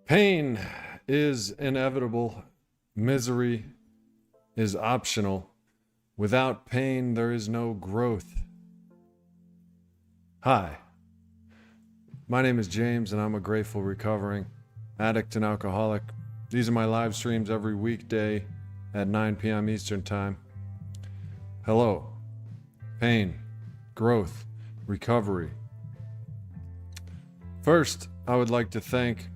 Pain is inevitable. Misery is optional. Without pain, there is no growth. Hi, my name is James, and I'm a grateful recovering addict and alcoholic. These are my live streams every weekday at 9 p.m. Eastern Time. Hello, pain, growth, recovery. First, I would like to thank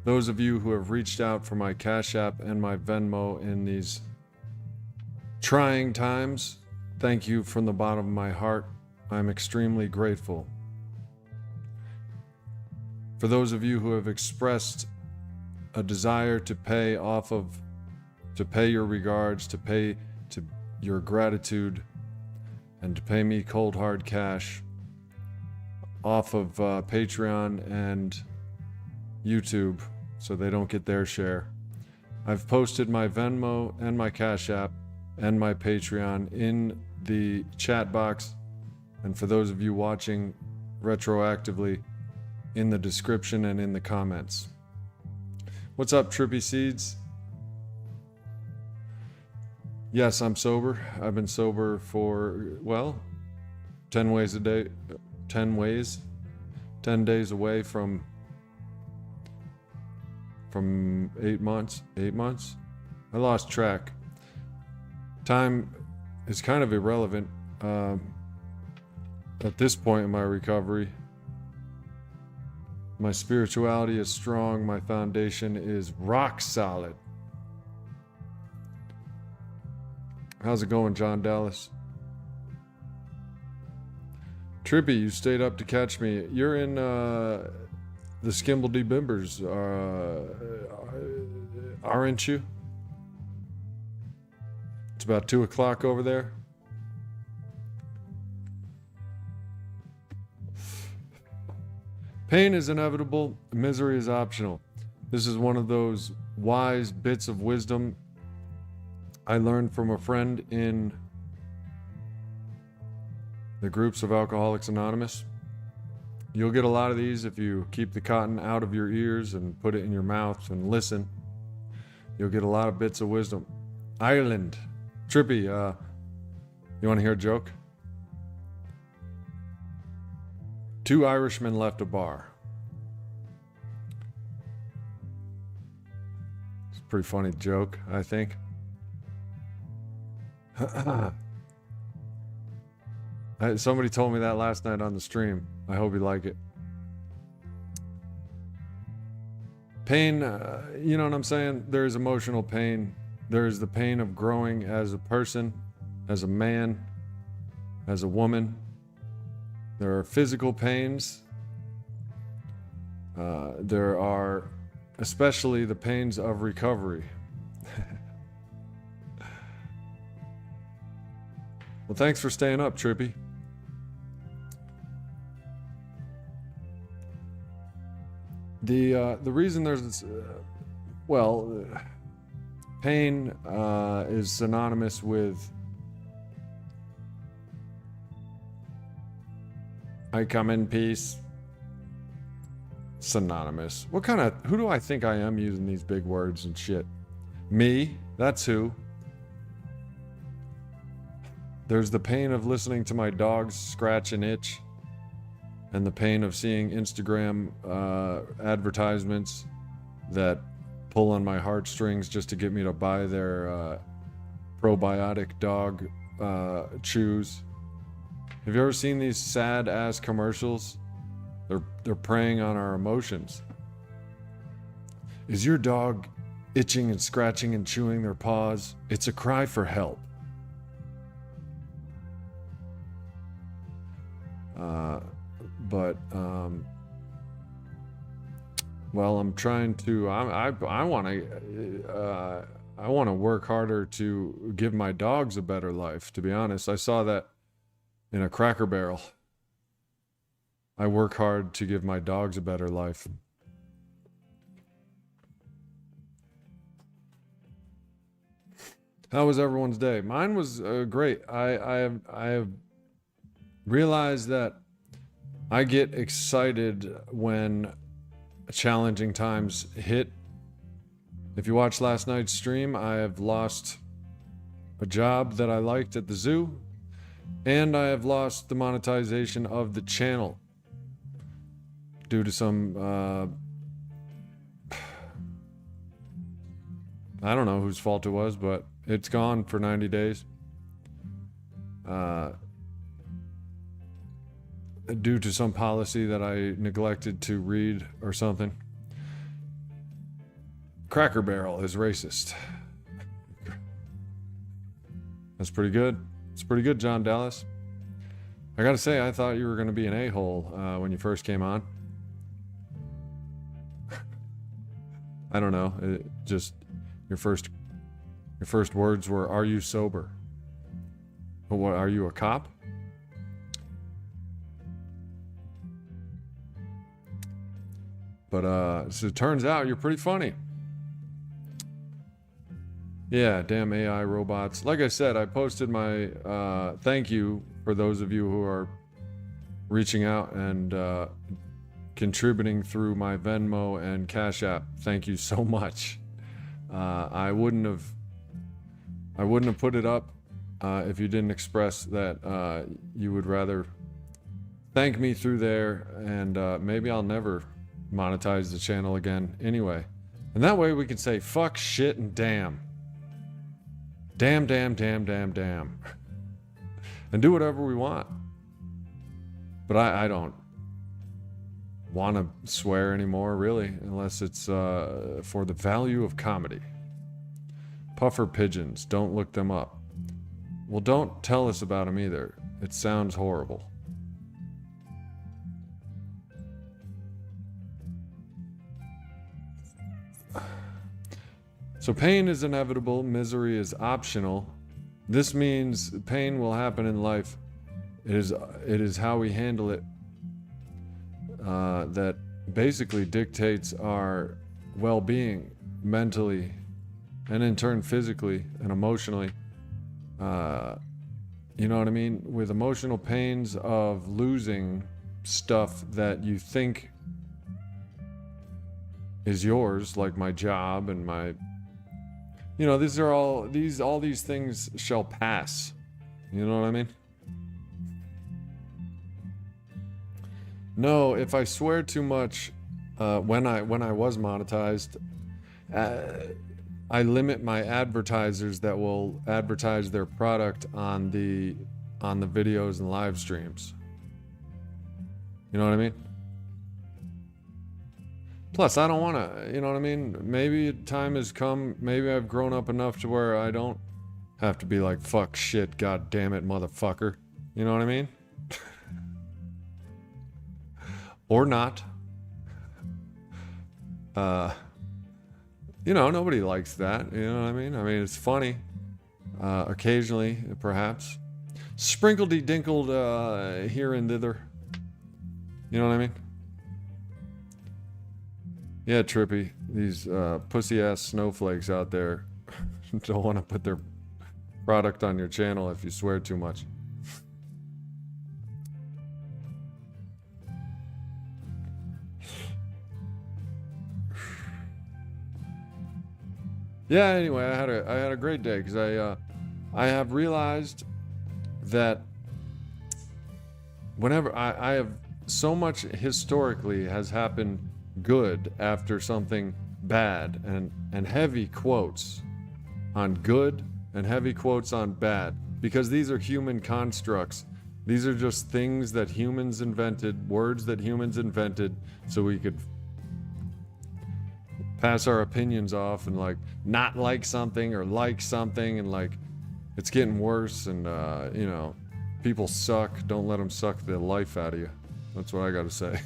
those of you who have reached out for my Cash App and my Venmo in these trying times. Thank you from the bottom of my heart. I'm extremely grateful. For those of you who have expressed a desire to pay your regards, to pay to your gratitude, and to pay me cold hard cash off of Patreon and YouTube so they don't get their share. I've posted my Venmo and my Cash App and my Patreon in the chat box, and for those of you watching retroactively, in the description and in the comments. What's up, Trippy Seeds? Yes, I'm sober. I've been sober for, 10 ways a day. 10 ways. 10 days away from 8 months. 8 months? I lost track. Time is kind of irrelevant at this point in my recovery. My spirituality is strong. My foundation is rock solid. How's it going, John Dallas? Trippy, you stayed up to catch me. You're in the Skimbledy Bimbers, aren't you? It's about 2 o'clock over there. Pain is inevitable, misery is optional. This is one of those wise bits of wisdom I learned from a friend in the groups of Alcoholics Anonymous. You'll get a lot of these if you keep the cotton out of your ears and put it in your mouth and listen. You'll get a lot of bits of wisdom. Ireland. Trippy, you want to hear a joke? 2 Irishmen left a bar. It's a pretty funny joke, I think. Somebody told me that last night on the stream. I hope you like it. Pain, you know what I'm saying? There is emotional pain. There is the pain of growing as a person, as a man, as a woman. There are physical pains. There are especially the pains of recovery. Well, thanks for staying up, Trippy. The reason there's this, pain is synonymous with I come in peace. Synonymous. Who do I think I am using these big words and shit? Me? That's who. There's the pain of listening to my dogs scratch and itch, and the pain of seeing Instagram advertisements that pull on my heartstrings just to get me to buy their probiotic dog chews. Have you ever seen these sad ass commercials? They're preying on our emotions. Is your dog itching and scratching and chewing their paws? It's a cry for help. I'm trying to. I want to work harder to give my dogs a better life. To be honest, I saw that in a Cracker Barrel. I work hard to give my dogs a better life. How was everyone's day? Mine was great. I have realized that I get excited when challenging times hit. If you watched last night's stream, I have lost a job that I liked at the zoo, and I have lost the monetization of the channel due to some, I don't know whose fault it was, but it's gone for 90 days. Due to some policy that I neglected to read or something. Cracker Barrel is racist. That's pretty good. It's pretty good, John Dallas. I gotta say, I thought you were gonna be an a-hole when you first came on. I don't know. It just your first words were, "Are you sober?" But what? Are you a cop? But so it turns out you're pretty funny. Yeah, damn AI robots. Like I said, I posted my thank you for those of you who are reaching out and contributing through my Venmo and Cash App. Thank you so much. I wouldn't have put it up if you didn't express that you would rather thank me through there, and maybe I'll never monetize the channel again anyway. And that way we can say fuck, shit, and damn. Damn, damn, damn, damn, damn. And do whatever we want. But I don't want to swear anymore, really, unless it's for the value of comedy. Puffer pigeons, don't look them up. Well, don't tell us about them either. It sounds horrible. So pain is inevitable, misery is optional. This means pain will happen in life. It is how we handle it that basically dictates our well-being mentally, and in turn physically and emotionally. You know what I mean? With emotional pains of losing stuff that you think is yours, like my job and my, you know, all these things shall pass. You know what I mean? No, if I swear too much, when I was monetized, I limit my advertisers that will advertise their product on the videos and live streams. You know what I mean? Plus, I don't want to, you know what I mean? Maybe time has come, maybe I've grown up enough to where I don't have to be like, fuck, shit, god damn it, motherfucker. You know what I mean? Or not. You know, nobody likes that. You know what I mean? I mean, it's funny. Occasionally, perhaps. Sprinkledy-dinkled here and thither. You know what I mean? Yeah, Trippy. These pussy-ass snowflakes out there don't want to put their product on your channel if you swear too much. Yeah, anyway, I had a great day because I have realized that whenever I have so much historically has happened good after something bad, and heavy quotes on good and heavy quotes on bad, because these are human constructs. These are just things that humans invented, words that humans invented, so we could pass our opinions off and like not like something or like something, and like it's getting worse, and you know, people suck. Don't let them suck the life out of you. That's what I gotta say.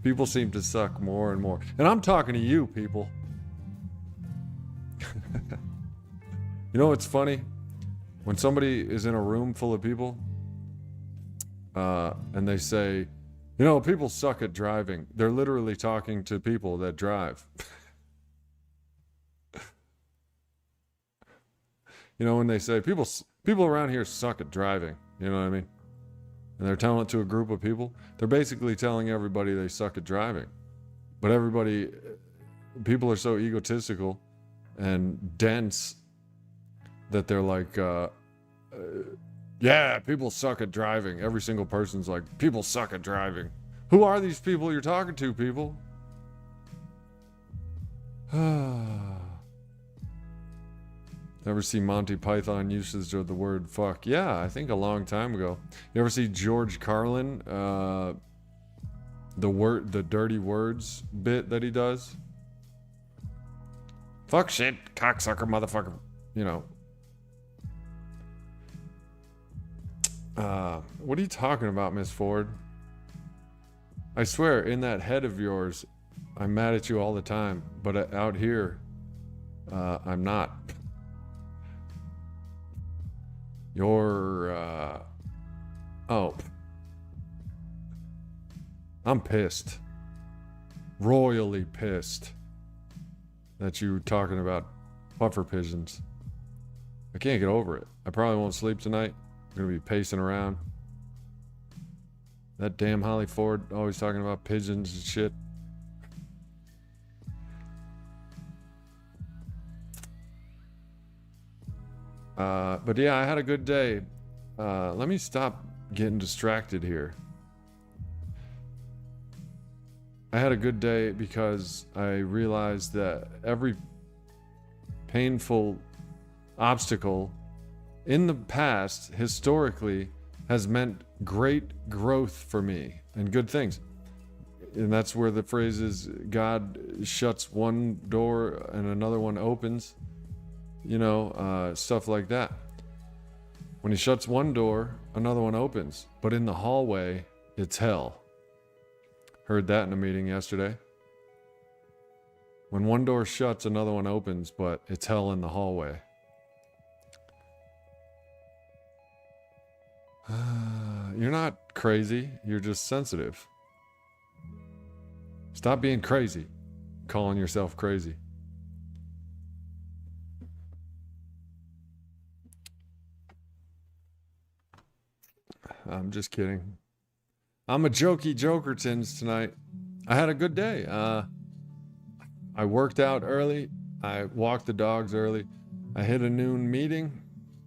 People seem to suck more and more, and I'm talking to you people. You know what's funny? When somebody is in a room full of people and they say, you know, people suck at driving, they're literally talking to people that drive. You know, when they say people around here suck at driving, you know what I mean? And they're telling it to a group of people, they're basically telling everybody they suck at driving. But people are so egotistical and dense that they're like, yeah, people suck at driving. Every single person's like, people suck at driving. Who are these people you're talking to, people? Ever see Monty Python usage of the word fuck? Yeah, I think a long time ago. You ever see George Carlin, the dirty words bit that he does? Fuck shit, cocksucker, motherfucker. You know. What are you talking about, Miss Ford? I swear, in that head of yours, I'm mad at you all the time, but out here, I'm not. You're, I'm pissed. Royally pissed that you were talking about puffer pigeons. I can't get over it. I probably won't sleep tonight. I'm gonna be pacing around. That damn Holly Ford always talking about pigeons and shit. But yeah, I had a good day. Let me stop getting distracted here. I had a good day because I realized that every painful obstacle in the past, historically, has meant great growth for me and good things. And that's where the phrase is, God shuts one door and another one opens. You know, stuff like that. When he shuts one door, another one opens. But in the hallway, it's hell. Heard that in a meeting yesterday. When one door shuts, another one opens, but it's hell in the hallway. You're not crazy. You're just sensitive. Stop being crazy. Calling yourself crazy. I'm just kidding. I'm a jokey Jokertons tonight. I had a good day. I worked out early. I walked the dogs early. I hit a noon meeting.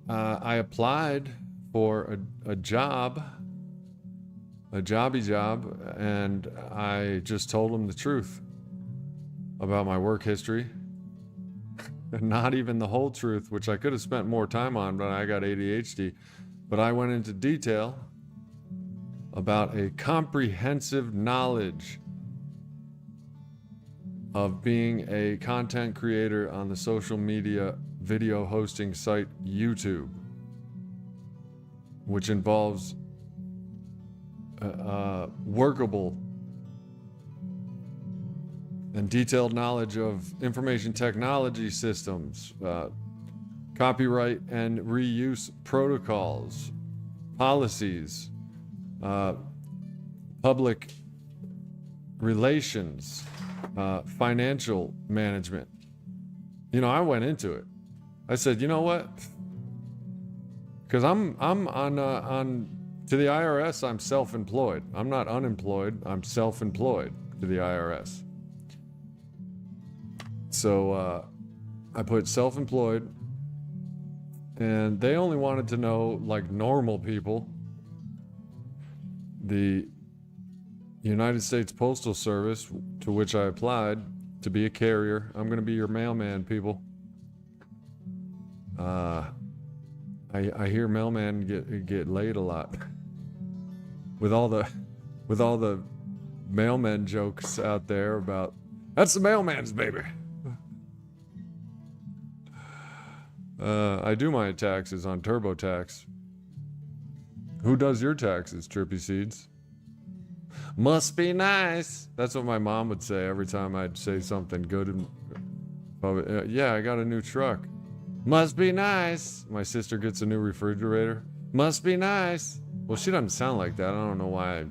I applied for a job, a jobby job, and I just told them the truth about my work history. Not even the whole truth, which I could have spent more time on, but I got ADHD. But I went into detail about a comprehensive knowledge of being a content creator on the social media video hosting site YouTube, which involves workable and detailed knowledge of information technology systems, copyright and reuse protocols, policies, public relations, financial management. You know, I went into it. I said, you know what? Because I'm on to the IRS, I'm self-employed. I'm not unemployed. I'm self-employed to the IRS. So I put self-employed, and they only wanted to know like normal people. The United States Postal Service, to which I applied to be a carrier. I'm going to be your mailman, people. I hear mailman get laid a lot. With all the mailman jokes out there about, that's the mailman's baby. I do my taxes on TurboTax. Who does your taxes, Trippy Seeds? Must be nice. That's what my mom would say every time I'd say something good. Yeah, I got a new truck. Must be nice. My sister gets a new refrigerator. Must be nice. Well, she doesn't sound like that. I don't know why.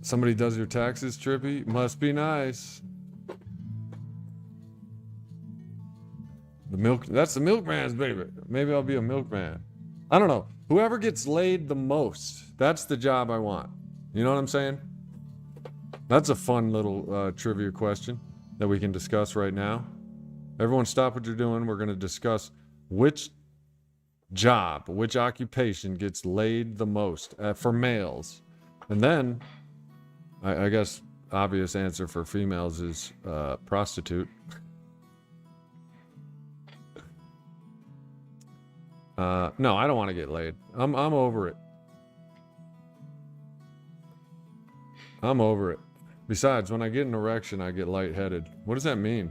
Somebody does your taxes, Trippy? Must be nice. That's the milkman's baby. Maybe I'll be a milkman. I don't know. Whoever gets laid the most, that's the job I want. You know what I'm saying? That's a fun little trivia question that we can discuss right now. Everyone stop what you're doing. We're going to discuss which job, which occupation gets laid the most for males. And then, I guess, obvious answer for females is prostitute. No, I don't want to get laid. I'm over it. I'm over it. Besides, when I get an erection, I get lightheaded. What does that mean?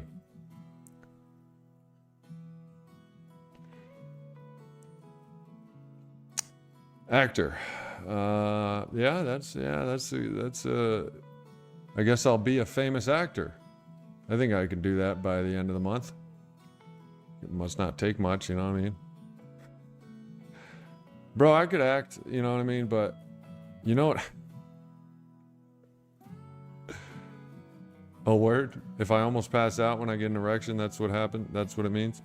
Actor. That's I guess I'll be a famous actor. I think I can do that by the end of the month. It must not take much, you know what I mean? Bro, I could act, you know what I mean? But you know what? Oh, word? If I almost pass out when I get an erection, that's what happened? That's what it means?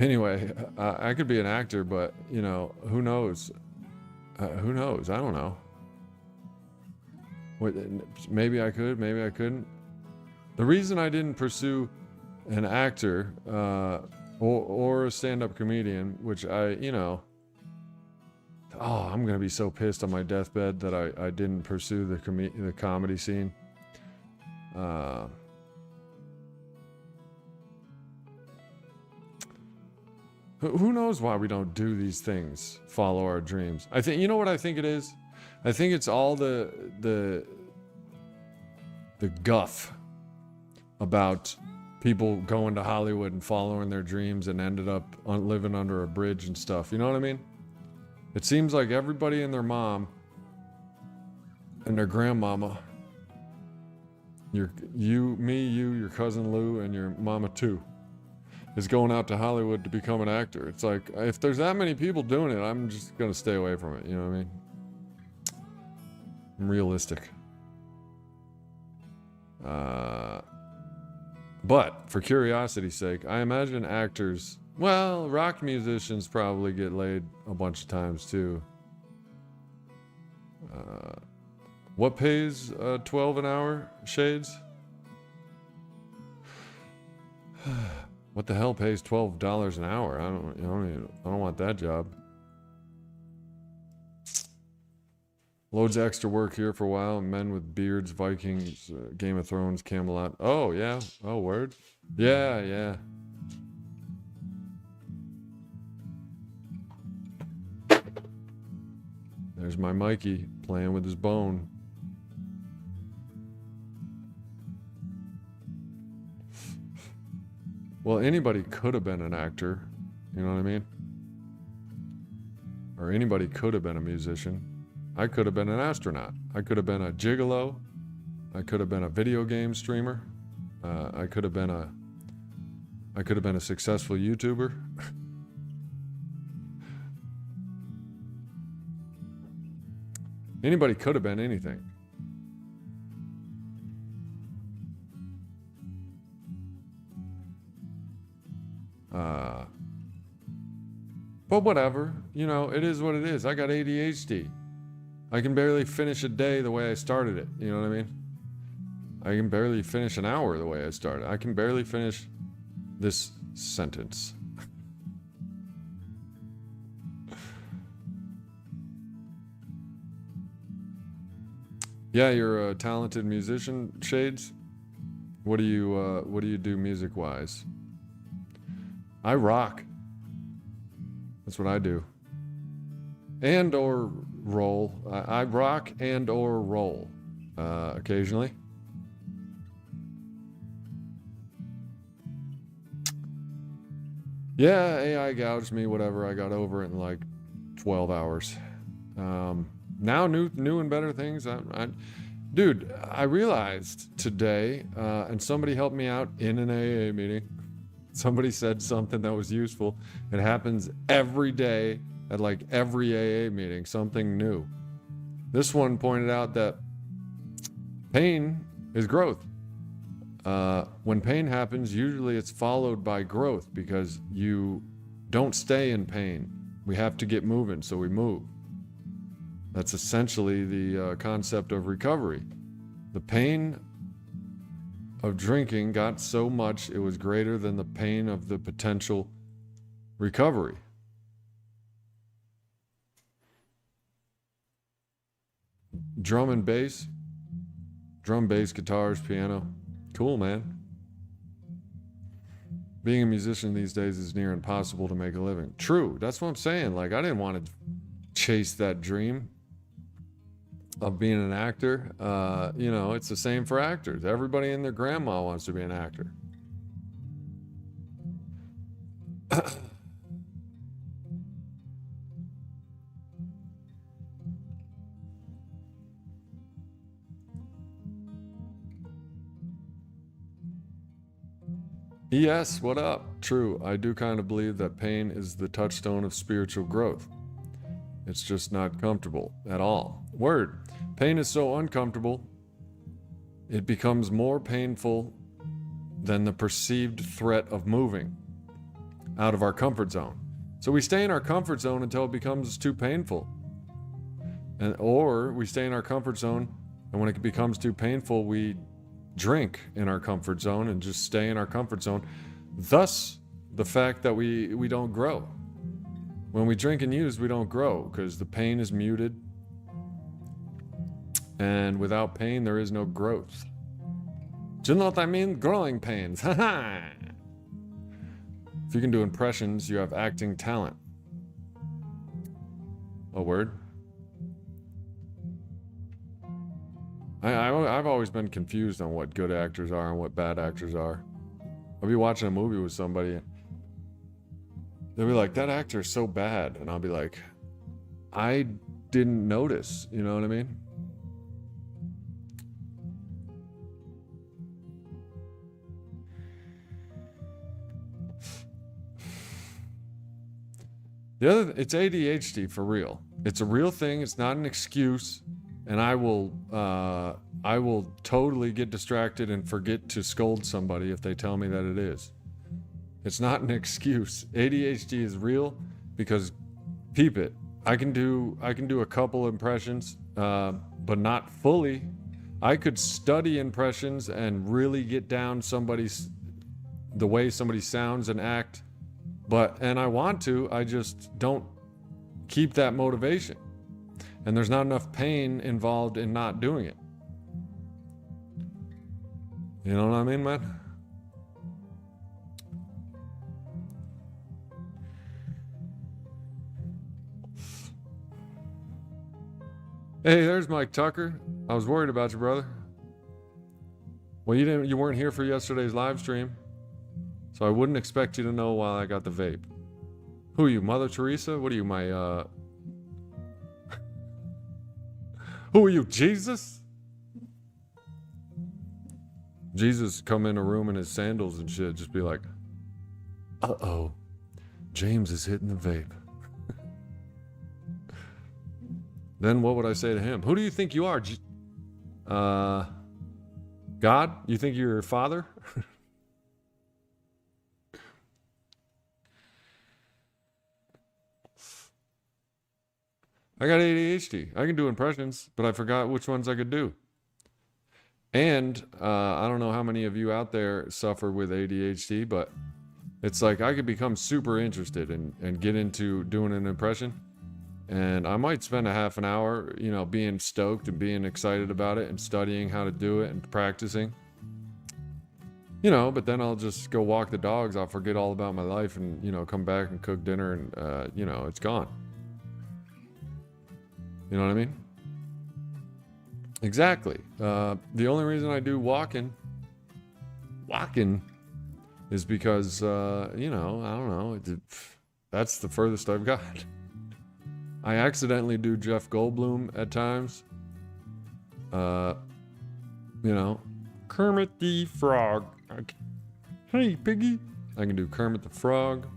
Anyway, I could be an actor, but, you know, who knows? Who knows? I don't know. Maybe I could, maybe I couldn't. The reason I didn't pursue an actor or a stand-up comedian, which I'm going to be so pissed on my deathbed that I didn't pursue the comedy scene. Who knows why we don't do these things, follow our dreams. I think, you know what I think it is? I think it's all the guff about people going to Hollywood and following their dreams and ended up living under a bridge and stuff. You know what I mean? It seems like everybody and their mom and their grandmama, you, your cousin Lou, and your mama too, is going out to Hollywood to become an actor. It's like, if there's that many people doing it, I'm just going to stay away from it. You know what I mean? I'm realistic. But for curiosity's sake, I imagine actors, well, rock musicians probably get laid a bunch of times too. What pays $12 an hour, Shades? What the hell pays $12 an hour? I don't want that job. Loads of extra work here for a while. Men with beards, Vikings, Game of Thrones, Camelot. Oh, yeah. Oh, word? Yeah. There's my Mikey playing with his bone. Well, anybody could have been an actor. You know what I mean? Or anybody could have been a musician. I could have been an astronaut. I could have been a gigolo. I could have been a video game streamer. I could have been a successful YouTuber. Anybody could have been anything. But whatever, you know, it is what it is. I got ADHD. I can barely finish a day the way I started it. You know what I mean? I can barely finish an hour the way I started. I can barely finish this sentence. Yeah, you're a talented musician, Shades. What do you do music-wise? I rock. That's what I do. And or roll. I rock and or roll occasionally. Yeah, AI gouged me, whatever. I got over it in like 12 hours. Now new and better things. Dude, I realized today, and somebody helped me out in an AA meeting. Somebody said something that was useful. It happens every day at like every AA meeting, something new. This one pointed out that pain is growth. When pain happens, usually it's followed by growth because you don't stay in pain. We have to get moving, so we move. That's essentially the concept of recovery. The pain of drinking got so much it was greater than the pain of the potential recovery. Drum, bass, guitars, piano. Cool, man. Being a musician these days is near impossible to make a living. True, that's what I'm saying. Like, I didn't want to chase that dream of being an actor. You know, it's the same for actors. Everybody and their grandma wants to be an actor. Yes, what up? True, I do kind of believe that pain is the touchstone of spiritual growth. It's just not comfortable at all. Word. Pain is so uncomfortable, it becomes more painful than the perceived threat of moving out of our comfort zone. So we stay in our comfort zone until it becomes too painful. Or we stay in our comfort zone, and when it becomes too painful, we drink in our comfort zone and just stay in our comfort zone. Thus, the fact that we don't grow. When we drink and use, we don't grow because the pain is muted. And without pain, there is no growth. Do you know what I mean? Growing pains. If you can do impressions, you have acting talent. A word? I've always been confused on what good actors are and what bad actors are. I'll be watching a movie with somebody, and they'll be like, that actor is so bad. And I'll be like, I didn't notice. You know what I mean? It's ADHD for real. It's a real thing. It's not an excuse. And I will totally get distracted and forget to scold somebody if they tell me that it is. It's not an excuse. ADHD is real because, peep it, I can do a couple impressions, but not fully. I could study impressions and really get down the way somebody sounds and act, and I want to, I just don't keep that motivation. And there's not enough pain involved in not doing it. You know what I mean, man? Hey, there's Mike Tucker. I was worried about you, brother. Well, you weren't here for yesterday's live stream, so I wouldn't expect you to know why I got the vape. Who are you, Mother Teresa? What are you, my Who are you, Jesus? Jesus come in a room in his sandals and shit, just be like, uh-oh, James is hitting the vape. Then what would I say to him? Who do you think you are? God? You think you're your father? I got ADHD. I can do impressions, but I forgot which ones I could do. And I don't know how many of you out there suffer with ADHD, but it's like I could become super interested and get into doing an impression. And I might spend a half an hour, being stoked and being excited about it and studying how to do it and practicing. But then I'll just go walk the dogs. I'll forget all about my life and, come back and cook dinner and, it's gone. You know what I mean? Exactly. The only reason I do walking is because, I don't know. That's the furthest I've got. I accidentally do Jeff Goldblum at times. Kermit the Frog. Hey, Piggy. I can do Kermit the Frog.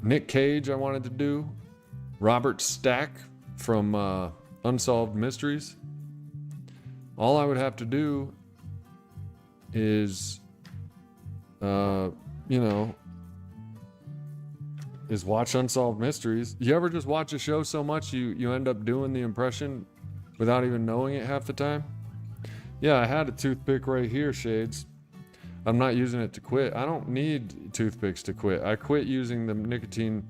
Nick Cage I wanted to do. Robert Stack from Unsolved Mysteries. All I would have to do is you know, is watch Unsolved Mysteries. You ever just watch a show so much you end up doing the impression without even knowing it half the time? Yeah, I had a toothpick right here, Shades. I'm not using it to quit. I don't need toothpicks to quit. I quit using the nicotine,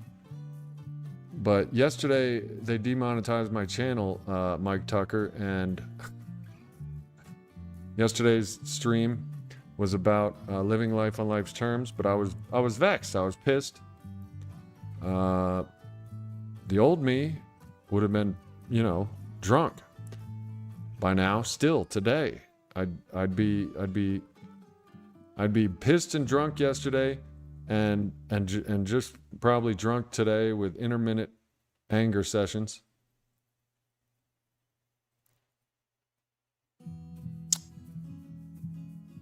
but yesterday they demonetized my channel, Mike Tucker, and yesterday's stream was about living life on life's terms, but I was vexed. I was pissed. The old me would have been, you know, drunk by now. Still today, I'd be pissed and drunk yesterday, and just probably drunk today with intermittent anger sessions.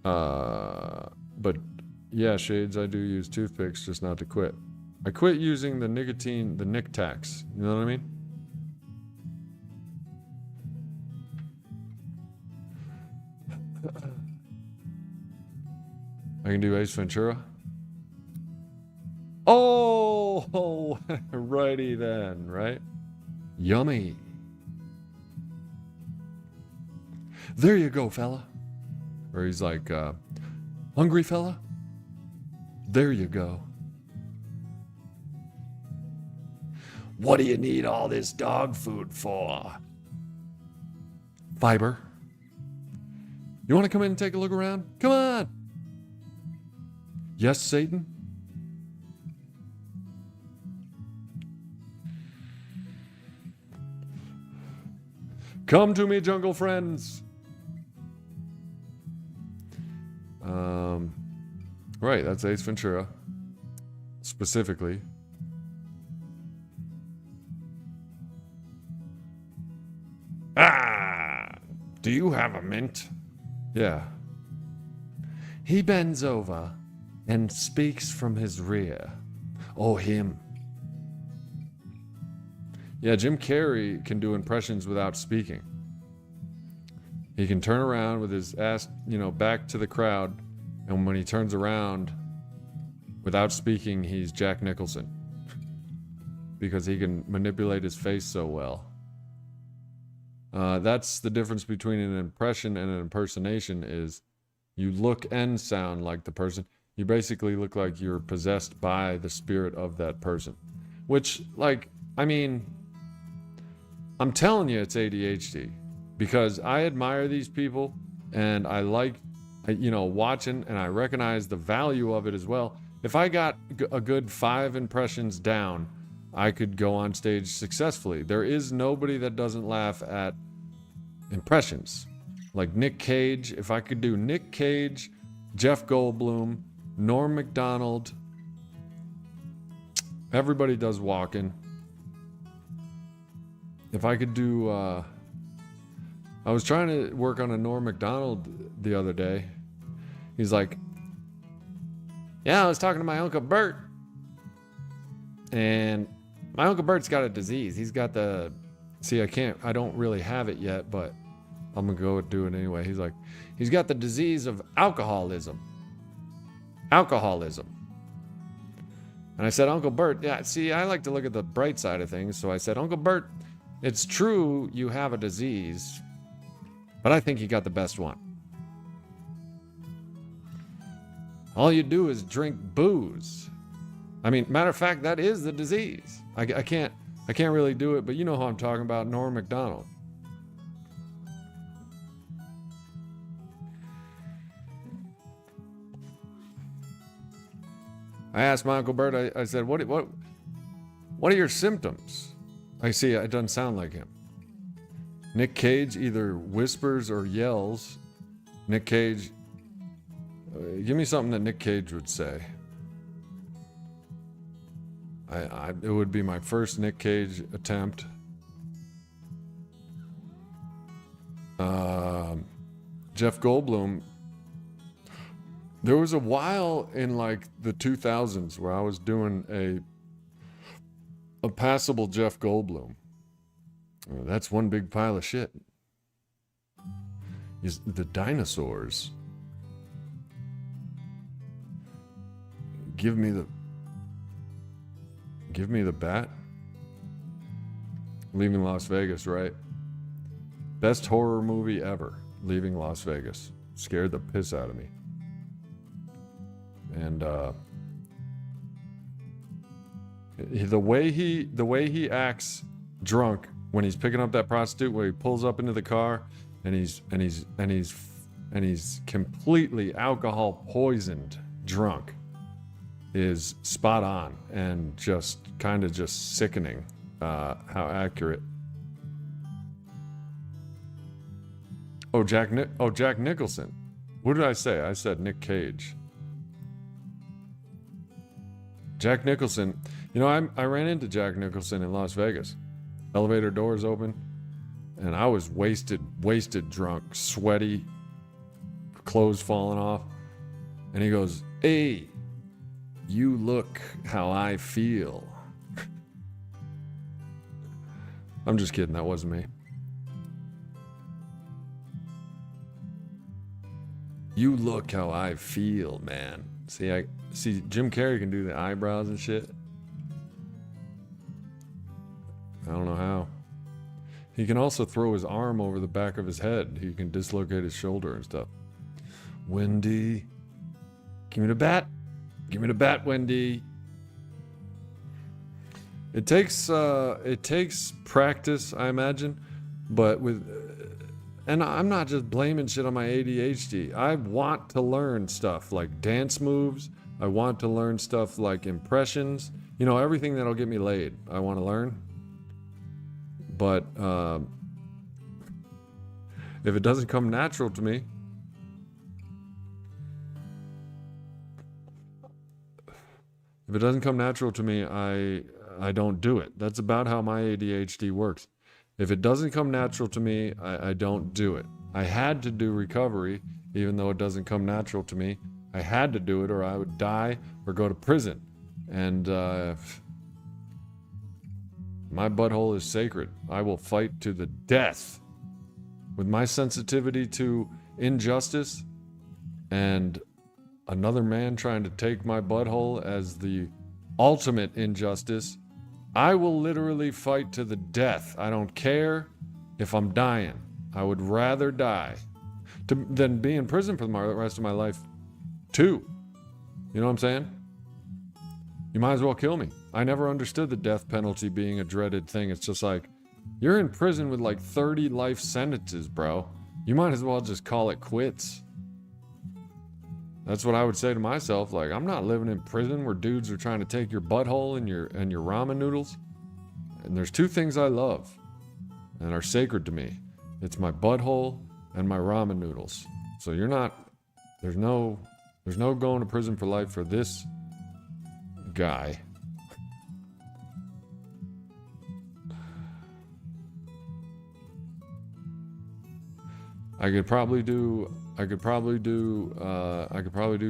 But yeah, Shades, I do use toothpicks, just not to quit. I quit using the nicotine, the Nic Tacs. You know what I mean? I can do Ace Ventura. Oh, righty then, right? Yummy. There you go, fella. Or he's like, hungry fella? There you go. What do you need all this dog food for? Fiber. You want to come in and take a look around? Come on. Yes, Satan? Come to me, jungle friends. Right, that's Ace Ventura. Specifically. Do you have a mint? Yeah. He bends over and speaks from his rear. Oh, him. Yeah, Jim Carrey can do impressions without speaking. He can turn around with his ass, you know, back to the crowd, and when he turns around without speaking, he's Jack Nicholson. Because he can manipulate his face so well. That's the difference between an impression and an impersonation is you look and sound like the person. You basically look like you're possessed by the spirit of that person. Which, like, I mean, I'm telling you it's ADHD. Because I admire these people and I like, you know, watching, and I recognize the value of it as well. If I got a good 5 impressions down, I could go on stage successfully. There is nobody that doesn't laugh at impressions. Like Nick Cage, if I could do Nick Cage, Jeff Goldblum, Norm Macdonald, everybody does walking. If I could do, I was trying to work on a Norm Macdonald the other day. He's like, yeah, I was talking to my Uncle Bert. And my Uncle Bert's got a disease. He's got the, see, I don't really have it yet, but I'm gonna go do it anyway. He's like, he's got the disease of alcoholism. Alcoholism. And I said, Uncle Bert, yeah, see, I like to look at the bright side of things. So I said, Uncle Bert, it's true you have a disease, but I think you got the best one. All you do is drink booze. I mean, matter of fact, that is the disease. I can't really do it, but you know who I'm talking about, Norm Macdonald. I asked my Uncle Bert, I said, what are your symptoms? I see, it doesn't sound like him. Nick Cage either whispers or yells. Nick Cage, give me something that Nick Cage would say. It would be my first Nick Cage attempt. Jeff Goldblum. There was a while in like the 2000s where I was doing a passable Jeff Goldblum. That's one big pile of shit. The dinosaurs. Give me the bat. Leaving Las Vegas, right? Best horror movie ever. Leaving Las Vegas. Scared the piss out of me. And the way he acts drunk when he's picking up that prostitute, where he pulls up into the car and he's completely alcohol poisoned drunk, is spot on and just kind of just sickening how accurate. Jack Nicholson. What did I say? I said Nick Cage. Jack Nicholson. You know, I ran into Jack Nicholson in Las Vegas. Elevator doors open, and I was wasted drunk, sweaty, clothes falling off. And he goes, "Hey, you look how I feel." I'm just kidding. That wasn't me. You look how I feel, man. See, Jim Carrey can do the eyebrows and shit. I don't know how. He can also throw his arm over the back of his head. He can dislocate his shoulder and stuff. Wendy, give me the bat. Give me the bat, Wendy. It takes practice, I imagine, but and I'm not just blaming shit on my ADHD. I want to learn stuff like dance moves. I want to learn stuff like impressions. You know, everything that'll get me laid, I want to learn. But if it doesn't come natural to me, I don't do it. That's about how my ADHD works. If it doesn't come natural to me, I don't do it. I had to do recovery, even though it doesn't come natural to me. I had to do it or I would die or go to prison. And my butthole is sacred. I will fight to the death. With my sensitivity to injustice and another man trying to take my butthole as the ultimate injustice, I will literally fight to the death. I don't care if I'm dying. I would rather die than be in prison for the rest of my life, too. You know what I'm saying? You might as well kill me. I never understood the death penalty being a dreaded thing. It's just like, you're in prison with like 30 life sentences, bro. You might as well just call it quits. That's what I would say to myself. Like, I'm not living in prison where dudes are trying to take your butthole and your ramen noodles. And there's two things I love and are sacred to me. It's my butthole and my ramen noodles. So there's no going to prison for life for this guy. I could probably do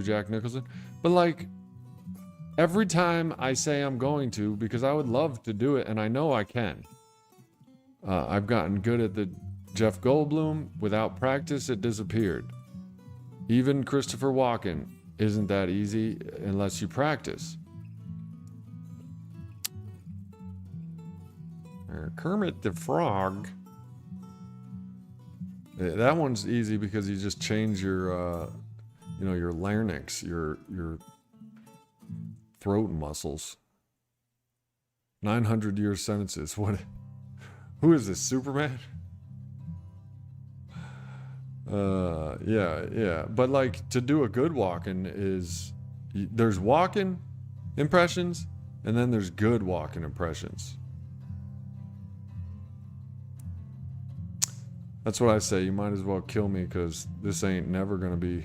Jack Nicholson, but like every time I say I'm going to, because I would love to do it and I know I can. I've gotten good at the Jeff Goldblum. Without practice, it disappeared. Even Christopher Walken isn't that easy unless you practice. Kermit the Frog. That one's easy because you just change your, your larynx, your throat muscles. 900-year sentences. What? Who is this? Superman? Yeah. But like to do a good walking is there's walking impressions and then there's good walking impressions. That's what I say. You might as well kill me because this ain't never going to be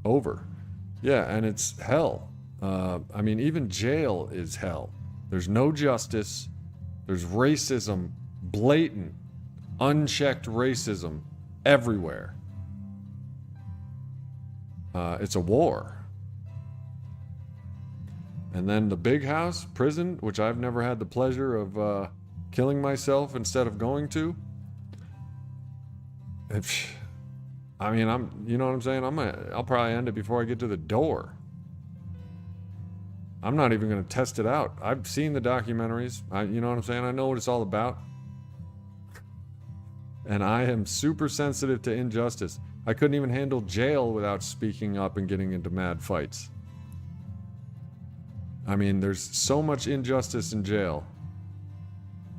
over. Yeah, and it's hell. I mean, even jail is hell. There's no justice. There's racism, blatant, unchecked racism everywhere. It's a war. And then the big house, prison, which I've never had the pleasure of killing myself instead of going to. I mean, you know what I'm saying? I'll probably end it before I get to the door. I'm not even going to test it out. I've seen the documentaries. You know what I'm saying? I know what it's all about. And I am super sensitive to injustice. I couldn't even handle jail without speaking up and getting into mad fights. I mean, there's so much injustice in jail.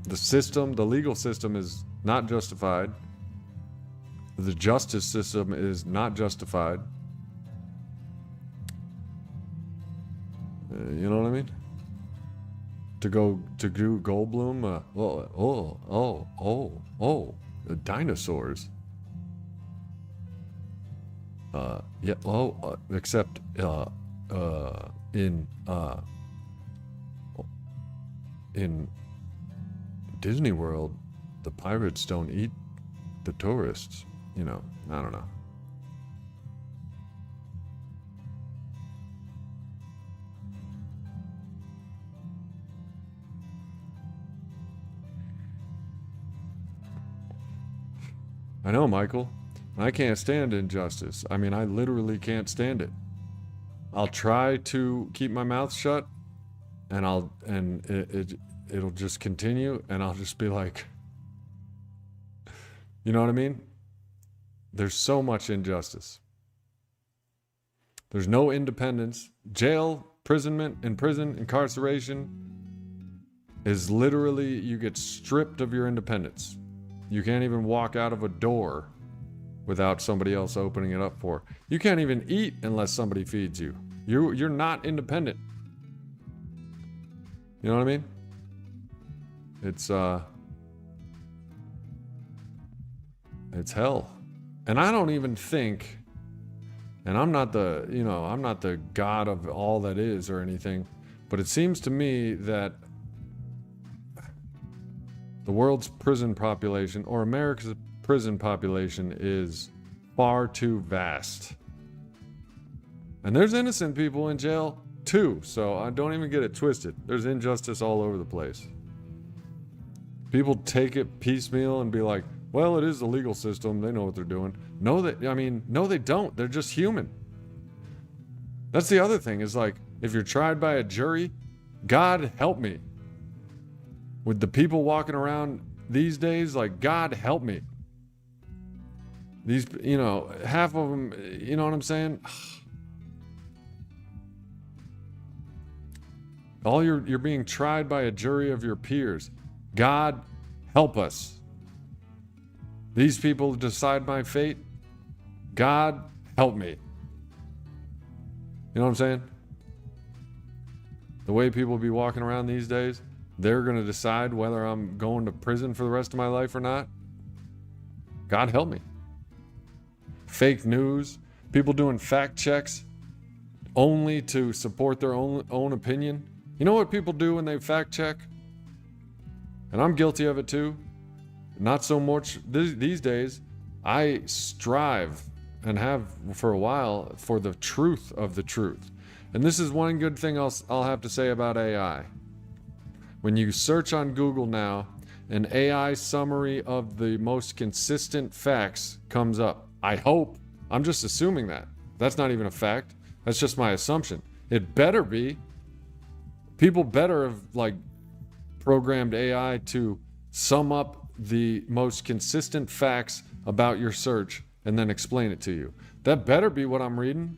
The system, the legal system is not justified. The justice system is not justified. You know what I mean? To do Goldblum, the dinosaurs. Except in Disney World, the pirates don't eat the tourists. You know, I don't know. I know, Michael. I can't stand injustice. I mean, I literally can't stand it. I'll try to keep my mouth shut, and it'll just continue, and I'll just be like, you know what I mean? There's so much injustice. There's no independence. Jail, imprisonment, incarceration is literally, you get stripped of your independence. You can't even walk out of a door without somebody else opening it up for. You can't even eat unless somebody feeds you. You're not independent. You know what I mean? It's hell. And I don't even think, and I'm not the God of all that is or anything, but it seems to me that the world's prison population, or America's prison population, is far too vast. And there's innocent people in jail too, so I don't even get it twisted. There's injustice all over the place. People take it piecemeal and be like, well, it is the legal system. They know what they're doing. No, they don't. They're just human. That's the other thing, is like, if you're tried by a jury, God help me. With the people walking around these days, like, God help me. These, half of them, you know what I'm saying? You're being tried by a jury of your peers. God help us. These people decide my fate. God help me. You know what I'm saying? The way people be walking around these days, they're going to decide whether I'm going to prison for the rest of my life or not. God help me. Fake news, people doing fact checks only to support their own opinion. You know what people do when they fact check? And I'm guilty of it too. Not so much these days. I strive, and have for a while, for the truth of the truth. And this is one good thing I'll have to say about AI. When you search on Google now, an AI summary of the most consistent facts comes up. I hope. I'm just assuming that. That's not even a fact. That's just my assumption. It better be. People better have programmed AI to sum up the most consistent facts about your search and then explain it to you. That better be what I'm reading.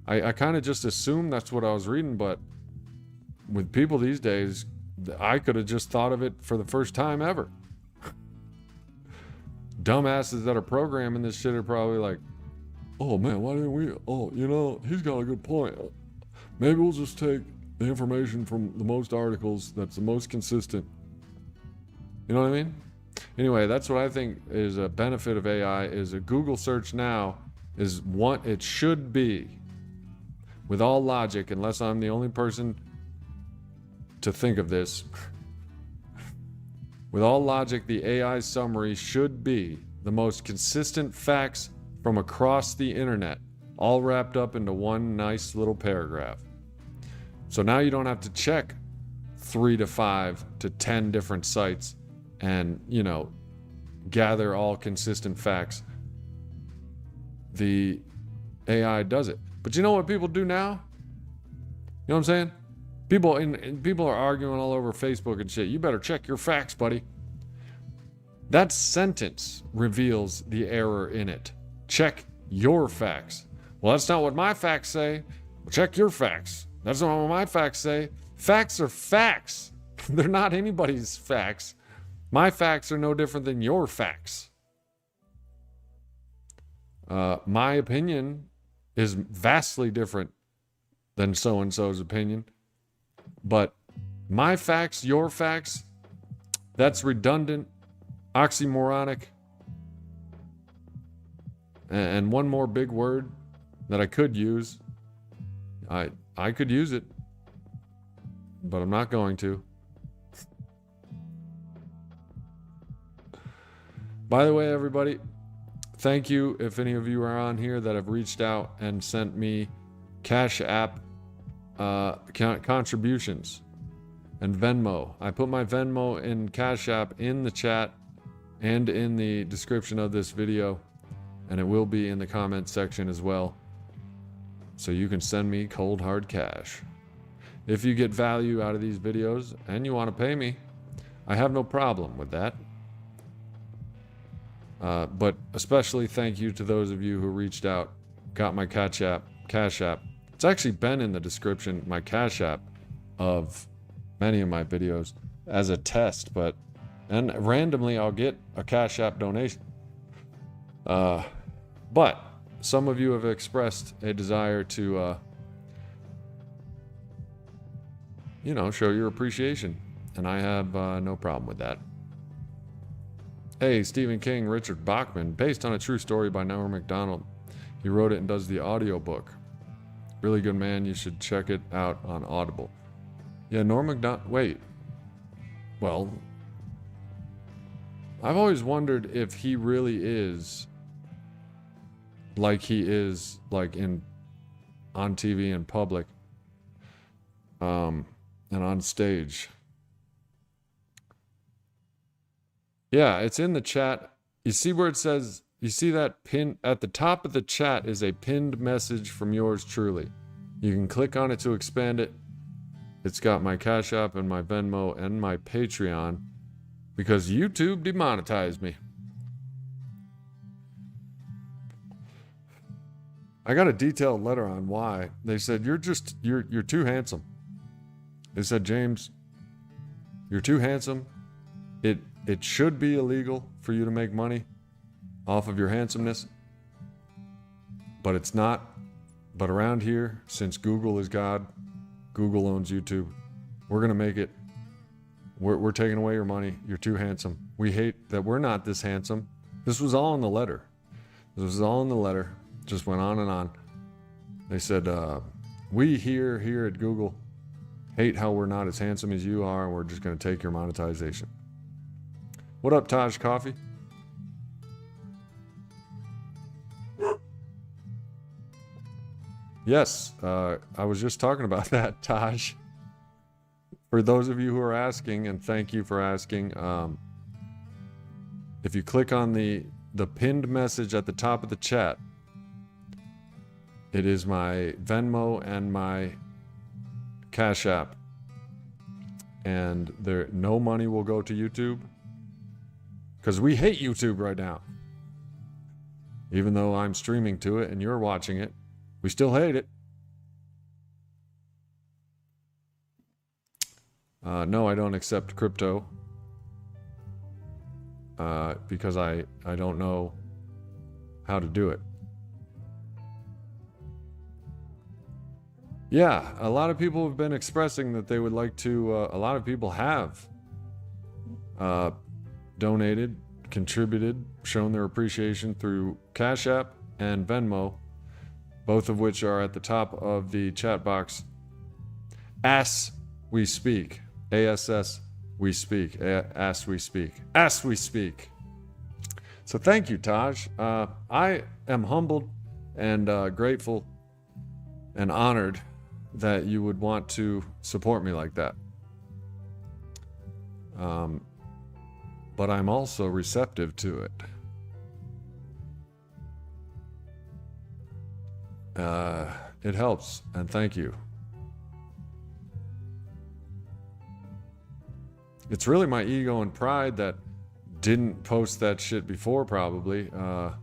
I kind of just assumed that's what I was reading, but with people these days, I could have just thought of it for the first time ever. Dumbasses that are programming this shit are probably like, oh man, why didn't we? Oh, he's got a good point. Maybe we'll just take the information from the most articles that's the most consistent. You know what I mean? Anyway, that's what I think is a benefit of AI, is a Google search now is what it should be. With all logic, unless I'm the only person to think of this. With all logic, the AI summary should be the most consistent facts from across the internet, all wrapped up into one nice little paragraph. So now you don't have to check 3 to 5 to 10 different sites and, gather all consistent facts. The AI does it. But you know what people do now? You know what I'm saying? People are arguing all over Facebook and shit. You better check your facts, buddy. That sentence reveals the error in it. Check your facts. Well, that's not what my facts say. Well, check your facts. That's not what my facts say. Facts are facts. They're not anybody's facts. My facts are no different than your facts. My opinion is vastly different than so-and-so's opinion. But my facts, your facts, that's redundant, oxymoronic. And one more big word that I could use. I could use it, but I'm not going to. By the way, everybody, thank you if any of you are on here that have reached out and sent me Cash App contributions and Venmo. I put my Venmo and Cash App in the chat and in the description of this video, and it will be in the comment section as well. So you can send me cold hard cash. If you get value out of these videos and you want to pay me, I have no problem with that. But especially thank you to those of you who reached out, got my Cash App. It's actually been in the description, my Cash App of many of my videos as a test, and randomly I'll get a Cash App donation. But some of you have expressed a desire to, show your appreciation, and I have no problem with that. Hey, Stephen King, Richard Bachman, based on a true story by Norm Macdonald. He wrote it and does the audiobook. Really good man. You should check it out on Audible. Yeah, Norm Macdonald. Wait. Well, I've always wondered if he really is like he is like on TV in public, and on stage. Yeah, it's in the chat. You see where it says, you see that pin at the top of the chat is a pinned message from yours truly. You can click on it to expand it. It's got my Cash App and my Venmo and my Patreon because YouTube demonetized me. I got a detailed letter on why. They said, you're too handsome. They said, James, you're too handsome. It should be illegal for you to make money off of your handsomeness, but it's not. But around here, since Google is God, Google owns YouTube, we're going to make it. We're taking away your money. You're too handsome. We hate that we're not this handsome. This was all in the letter. Just went on and on. They said, we here at Google hate how we're not as handsome as you are, and we're just going to take your monetization. What up, Taj Coffee? Yes, I was just talking about that, Taj. For those of you who are asking, and thank you for asking, if you click on the pinned message at the top of the chat, it is my Venmo and my Cash App. And no money will go to YouTube. Because we hate YouTube right now. Even though I'm streaming to it and you're watching it, we still hate it. No, I don't accept crypto. Because I don't know how to do it. Yeah, a lot of people have been expressing that they would like to, a lot of people have donated, contributed, shown their appreciation through Cash App and Venmo, both of which are at the top of the chat box. As we speak. ASS we speak. As we speak. As we speak. So thank you, Taj. I am humbled and grateful and honored that you would want to support me like that. But I'm also receptive to it. It helps, and thank you. It's really my ego and pride that didn't post that shit before, probably. Oh,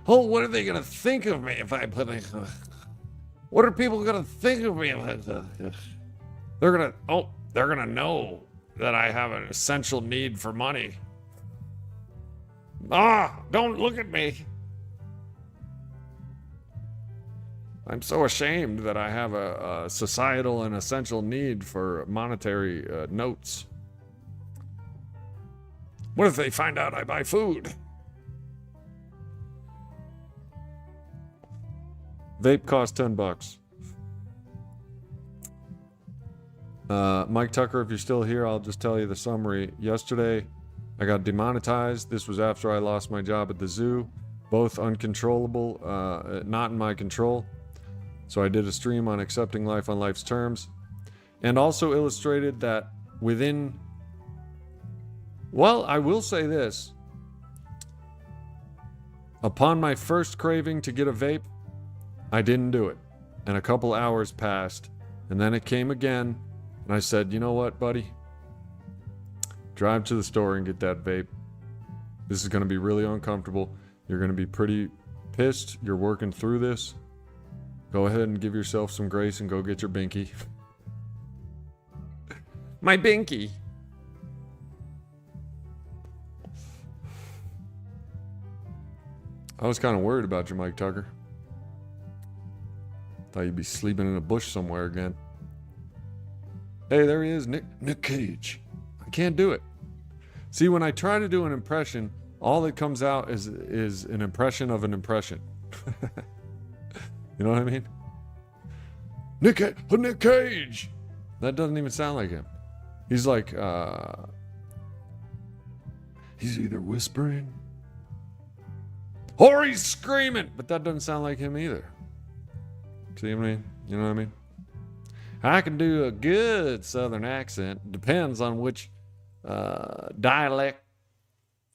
what are they gonna think of me if I put a... What are people gonna think of me if I... They're gonna know that I have an essential need for money. Don't look at me. I'm so ashamed that I have a societal and essential need for monetary notes. What if they find out I buy food? Vape costs $10. Mike Tucker, if you're still here, I'll just tell you the summary. Yesterday, I got demonetized. This was after I lost my job at the zoo. Both uncontrollable, not in my control. So I did a stream on accepting life on life's terms, and also illustrated that within... Well, I will say this. Upon my first craving to get a vape, I didn't do it. And a couple hours passed, and then it came again, and I said, you know what, buddy? Drive to the store and get that vape. This is going to be really uncomfortable. You're going to be pretty pissed. You're working through this. Go ahead and give yourself some grace and go get your binky. My binky. I was kind of worried about you, Mike Tucker. Thought you'd be sleeping in a bush somewhere again. Hey, there he is, Nick Cage. I can't do it. See, when I try to do an impression, all that comes out is an impression of an impression. You know what I mean? Nick Cage! That doesn't even sound like him. He's like, he's either whispering or he's screaming, but that doesn't sound like him either. See what I mean? You know what I mean? I can do a good southern accent. Depends on which dialect.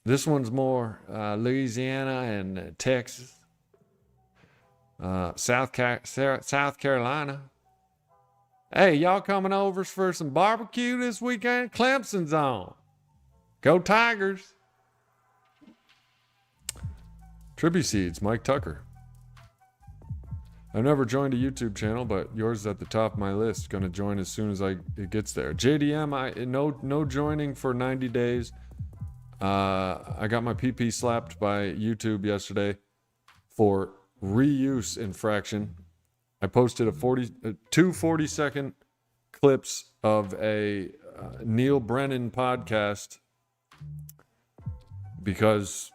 This one's more Louisiana and Texas. South Carolina. Hey, y'all coming over for some barbecue this weekend? Clemson's on. Go Tigers. Trippy Seeds, Mike Tucker. I've never joined a YouTube channel, but yours is at the top of my list. Gonna join as soon as it gets there. JDM, no joining for 90 days. I got my PP slapped by YouTube yesterday for reuse infraction. I posted two 40-second clips of a Neil Brennan podcast because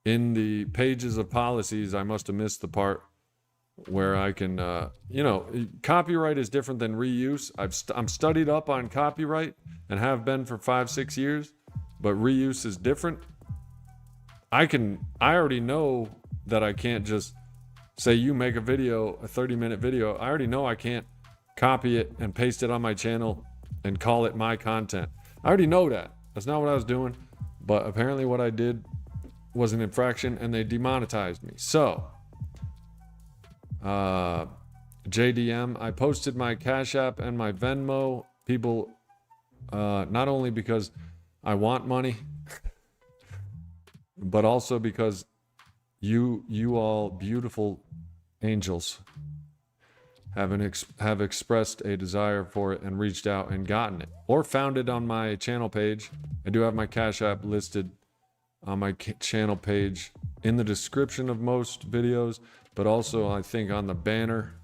in the pages of policies, I must have missed the part where I can, copyright is different than reuse. I'm studied up on copyright and have been for 5-6 years, but reuse is different. I already know that I can't just say you make a 30-minute video. I already know I can't copy it and paste it on my channel and call it my content. I already know that. That's not what I was doing, but apparently what I did was an infraction and they demonetized me. So, JDM, I posted my Cash App and my Venmo. People, not only because I want money, but also because you all beautiful angels have expressed a desire for it and reached out and gotten it or found it on my channel page. I do have my Cash App listed on my channel page in the description of most videos, but also I think on the banner.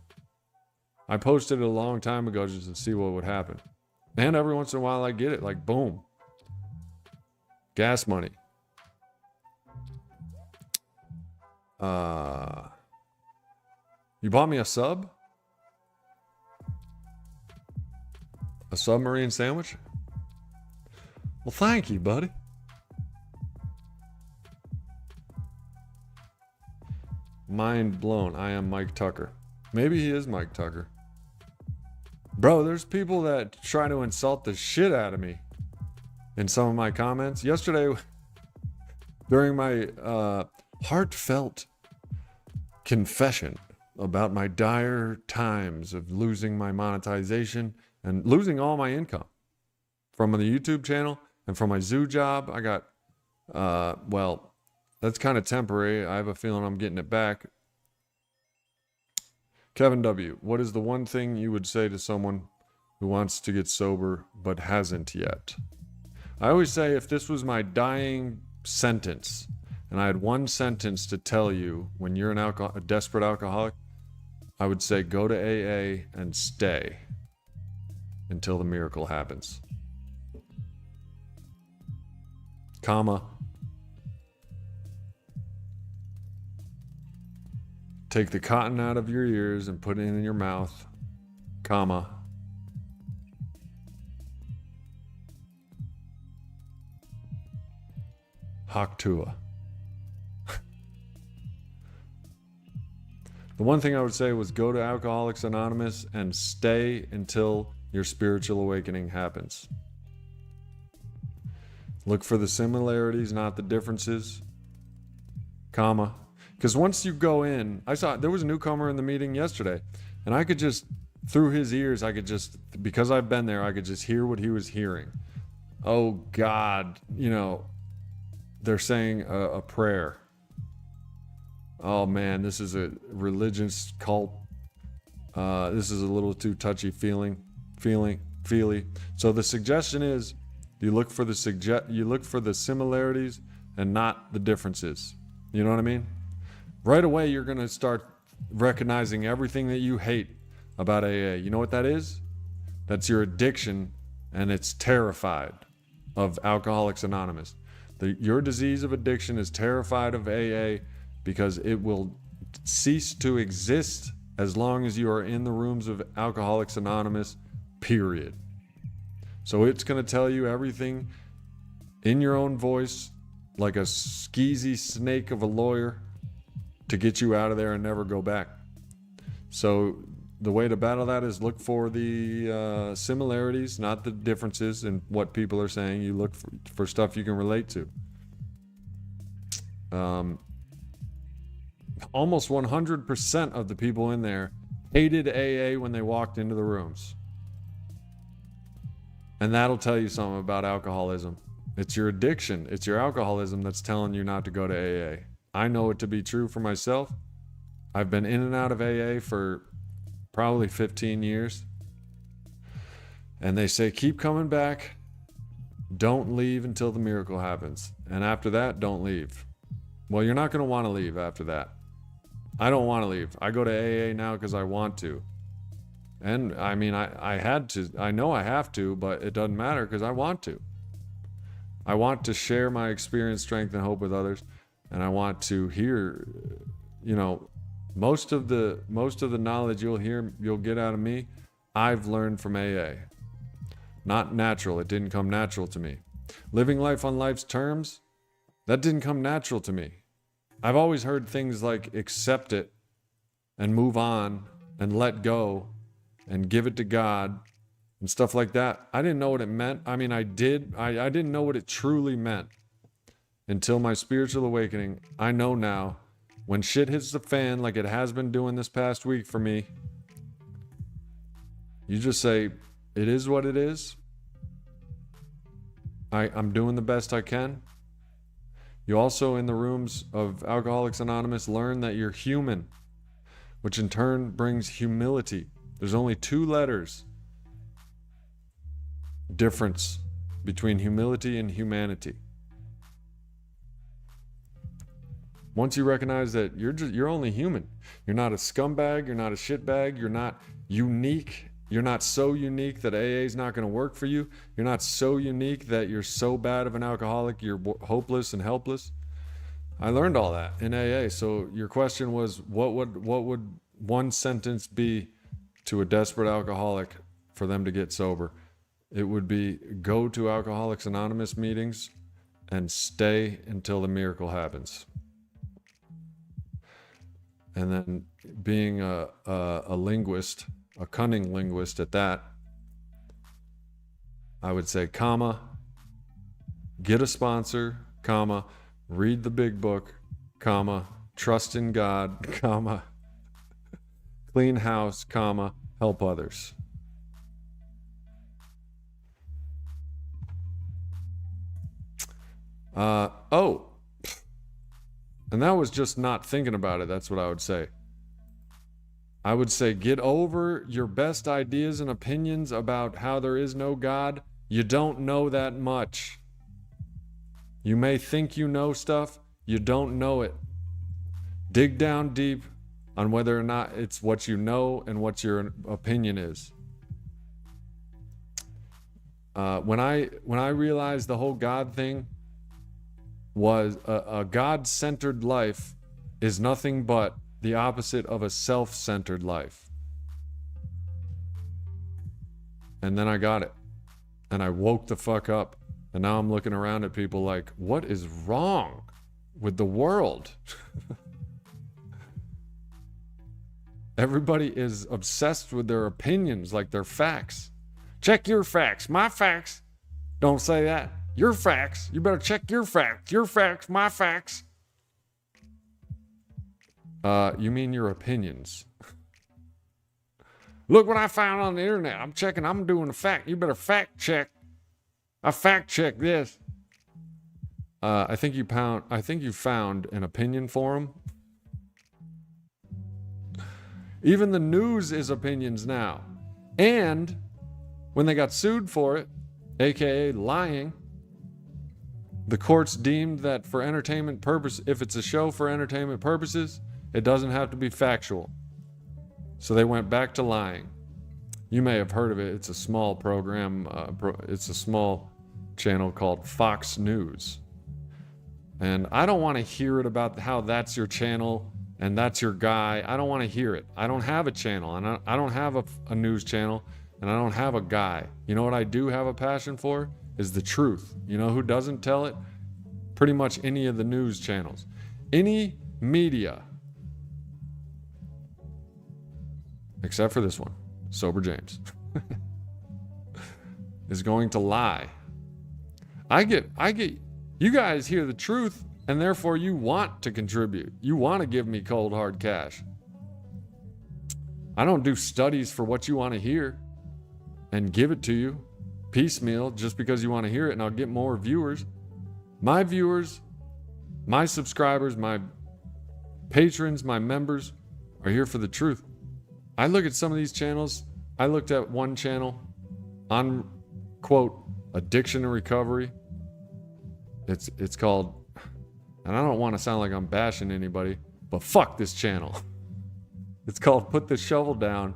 I posted it a long time ago just to see what would happen. And every once in a while I get it, like boom. Gas money. You bought me a sub? A submarine sandwich? Well, thank you, buddy. Mind blown. I am Mike Tucker. Maybe he is Mike Tucker. Bro, there's people that try to insult the shit out of me in some of my comments. Yesterday, during my heartfelt confession about my dire times of losing my monetization and losing all my income. from the YouTube channel and from my zoo job. I got, well, that's kind of temporary. I have a feeling I'm getting it back. Kevin W., what is the one thing you would say to someone who wants to get sober but hasn't yet? I always say if this was my dying sentence and I had one sentence to tell you when you're a desperate alcoholic, I would say go to AA and stay until the miracle happens. Comma. Take the cotton out of your ears and put it in your mouth, comma. Haktua. The one thing I would say was go to Alcoholics Anonymous and stay until your spiritual awakening happens. Look for the similarities, not the differences, comma. Because once you go in, I saw there was a newcomer in the meeting yesterday, and I could just, through his ears, because I've been there, I could just hear what he was hearing. Oh God, they're saying a prayer. Oh man, this is a religious cult. This is a little too touchy feely. So the suggestion is you look for the similarities and not the differences. You know what I mean? Right away, you're going to start recognizing everything that you hate about AA. You know what that is? That's your addiction, and it's terrified of Alcoholics Anonymous. Your disease of addiction is terrified of AA because it will cease to exist as long as you are in the rooms of Alcoholics Anonymous, period. So it's going to tell you everything in your own voice, like a skeezy snake of a lawyer, to get you out of there and never go back. So the way to battle that is look for the similarities, not the differences in what people are saying. You look for stuff you can relate to. Almost 100% of the people in there hated AA when they walked into the rooms. And that'll tell you something about alcoholism. It's your addiction. It's your alcoholism that's telling you not to go to AA. I know it to be true for myself. I've been in and out of AA for probably 15 years. And they say, keep coming back. Don't leave until the miracle happens. And after that, don't leave. Well, you're not going to want to leave after that. I don't want to leave. I go to AA now because I want to. And I mean, I had to. I know I have to, but it doesn't matter because I want to. I want to share my experience, strength, and hope with others. And I want to hear, most of the knowledge you'll get out of me, I've learned from AA. Not natural. It didn't come natural to me. Living life on life's terms, that didn't come natural to me. I've always heard things like accept it and move on and let go and give it to God and stuff like that. I didn't know what it meant. I mean, I did. I didn't know what it truly meant until my spiritual awakening. I know now when shit hits the fan like it has been doing this past week for me, you just say, it is what it is. I'm doing the best I can. You also, in the rooms of Alcoholics Anonymous, learn that you're human, which in turn brings humility. There's only 2 letters difference between humility and humanity. Once you recognize that you're only human. You're not a scumbag, you're not a shitbag, you're not unique. You're not so unique that AA is not going to work for you. You're not so unique that you're so bad of an alcoholic, you're hopeless and helpless. I learned all that in AA. So your question was, what would one sentence be to a desperate alcoholic for them to get sober? It would be go to Alcoholics Anonymous meetings and stay until the miracle happens. And then being a linguist, a cunning linguist at that, I would say, comma, get a sponsor, comma, read the big book, comma, trust in God, comma, clean house, comma, help others. Oh, and that was just not thinking about it. That's what I would say. I would say get over your best ideas and opinions about how there is no God. You don't know that much. You may think you know stuff, you don't know it. Dig down deep on whether or not it's what you know and what your opinion is. When I realized the whole God thing was a God-centered life is nothing but the opposite of a self-centered life. And then I got it. And I woke the fuck up. And now I'm looking around at people like, what is wrong with the world? Everybody is obsessed with their opinions like they're facts. Check your facts. My facts. Don't say that. Your facts. You better check your facts. Your facts, my facts. You mean your opinions. Look what I found on the internet. I'm checking. I'm doing a fact. You better fact check. I fact check this. I think you found an opinion forum. Even the news is opinions now. And when they got sued for it, aka lying, the courts deemed that for entertainment purpose, if it's a show for entertainment purposes, it doesn't have to be factual. So they went back to lying. You may have heard of it. It's a small program. It's a small channel called Fox News. And I don't want to hear it about how that's your channel and that's your guy. I don't want to hear it. I don't have a channel, and I don't have a news channel, and I don't have a guy. You know what I do have a passion for? Is the truth. You know who doesn't tell it? Pretty much any of the news channels. Any media, except for this one, Sober James, is going to lie. I get, you guys hear the truth, and therefore you want to contribute. You want to give me cold, hard cash. I don't do studies for what you want to hear and give it to you piecemeal just because you want to hear it, and I'll get more viewers. My viewers, my subscribers, my patrons, my members are here for the truth. I look at some of these channels. I looked at one channel on, quote, addiction and recovery. It's called, and I don't want to sound like I'm bashing anybody, but fuck this channel. It's called Put the Shovel Down.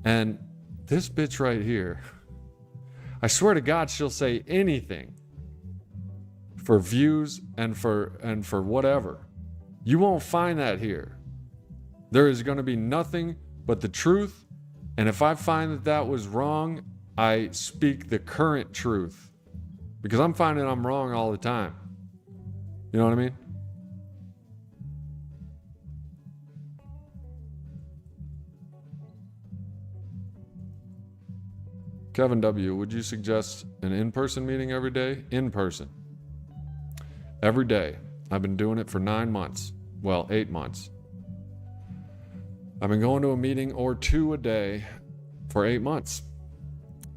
And this bitch right here, I swear to God, she'll say anything for views and for whatever. You won't find that here. There is going to be nothing but the truth. And if I find that was wrong, I speak the current truth. Because I'm finding I'm wrong all the time. You know what I mean? Kevin W., would you suggest an in-person meeting every day? In person. Every day. I've been doing it for 9 months. Well, 8 months. I've been going to a meeting or two a day for 8 months.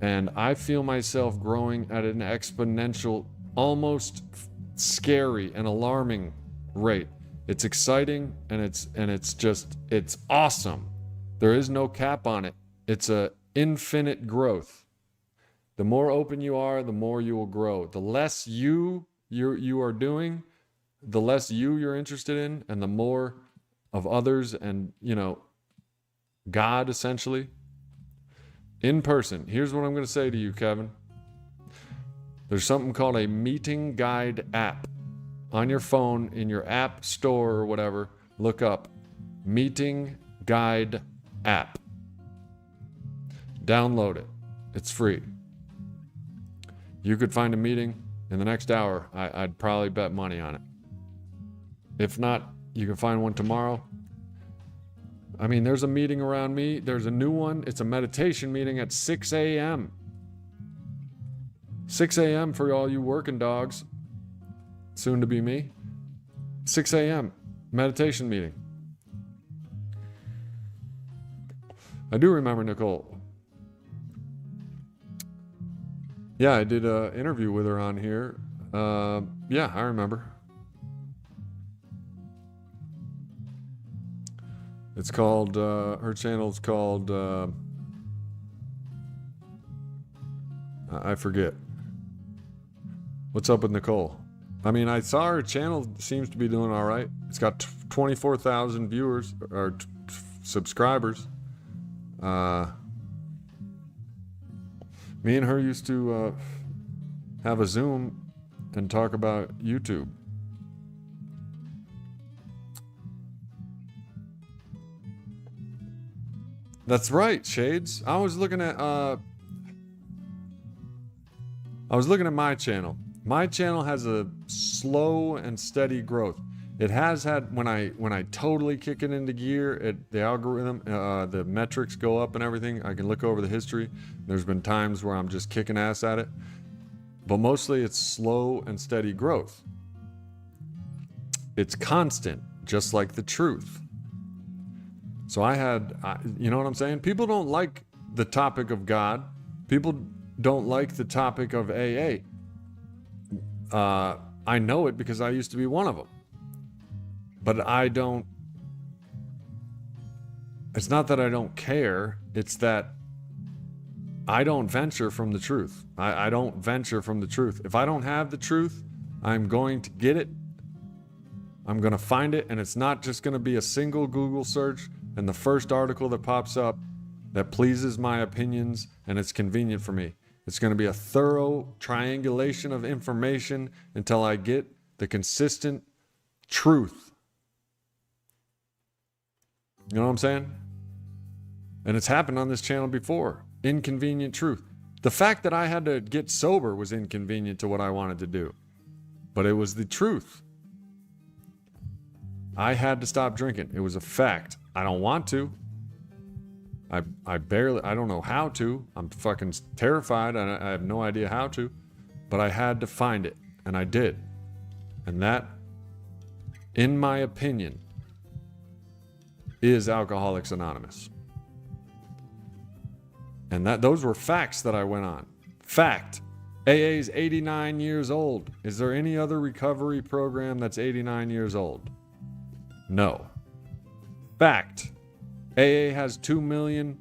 And I feel myself growing at an exponential, almost scary and alarming rate. It's exciting and it's awesome. There is no cap on it. It's a infinite growth. The more open you are, the more you will grow. The less you are doing, the less you're interested in, and the more of others and, God essentially. In person. Here's what I'm going to say to you, Kevin. There's something called a meeting guide app. On your phone, in your app store or whatever, look up meeting guide app. Download it. It's free. You could find a meeting in the next hour. I'd probably bet money on it. If not, you can find one tomorrow. I mean, there's a meeting around me. There's a new one. It's a meditation meeting at 6 a.m. 6 a.m. for all you working dogs. Soon to be me. 6 a.m. meditation meeting. I do remember Nicole. Yeah, I did an interview with her on here. Yeah, I remember. It's called, her channel's called, I forget. What's up with Nicole? I mean, I saw her channel seems to be doing all right. It's got 24,000 viewers or subscribers. Me and her used to have a Zoom and talk about YouTube. That's right, Shades. I was looking at my channel. My channel has a slow and steady growth. It has had, when I totally kick it into gear, the algorithm, the metrics go up and everything. I can look over the history. There's been times where I'm just kicking ass at it, but mostly it's slow and steady growth. It's constant, just like the truth. So you know what I'm saying? People don't like the topic of God. People don't like the topic of AA. I know it because I used to be one of them. But it's not that I don't care, it's that I don't venture from the truth. I don't venture from the truth. If I don't have the truth, I'm going to get it. I'm going to find it, and it's not just going to be a single Google search and the first article that pops up that pleases my opinions and it's convenient for me. It's going to be a thorough triangulation of information until I get the consistent truth. You know what I'm saying? And it's happened on this channel before. Inconvenient truth. The fact that I had to get sober was inconvenient to what I wanted to do. But it was the truth. I had to stop drinking. It was a fact. I don't want to. I don't know how to. I'm fucking terrified. I have no idea how to. But I had to find it. And I did. And that, in my opinion, is Alcoholics Anonymous. And those were facts that I went on. Fact. AA is 89 years old. Is there any other recovery program that's 89 years old? No. Fact. AA has 2 million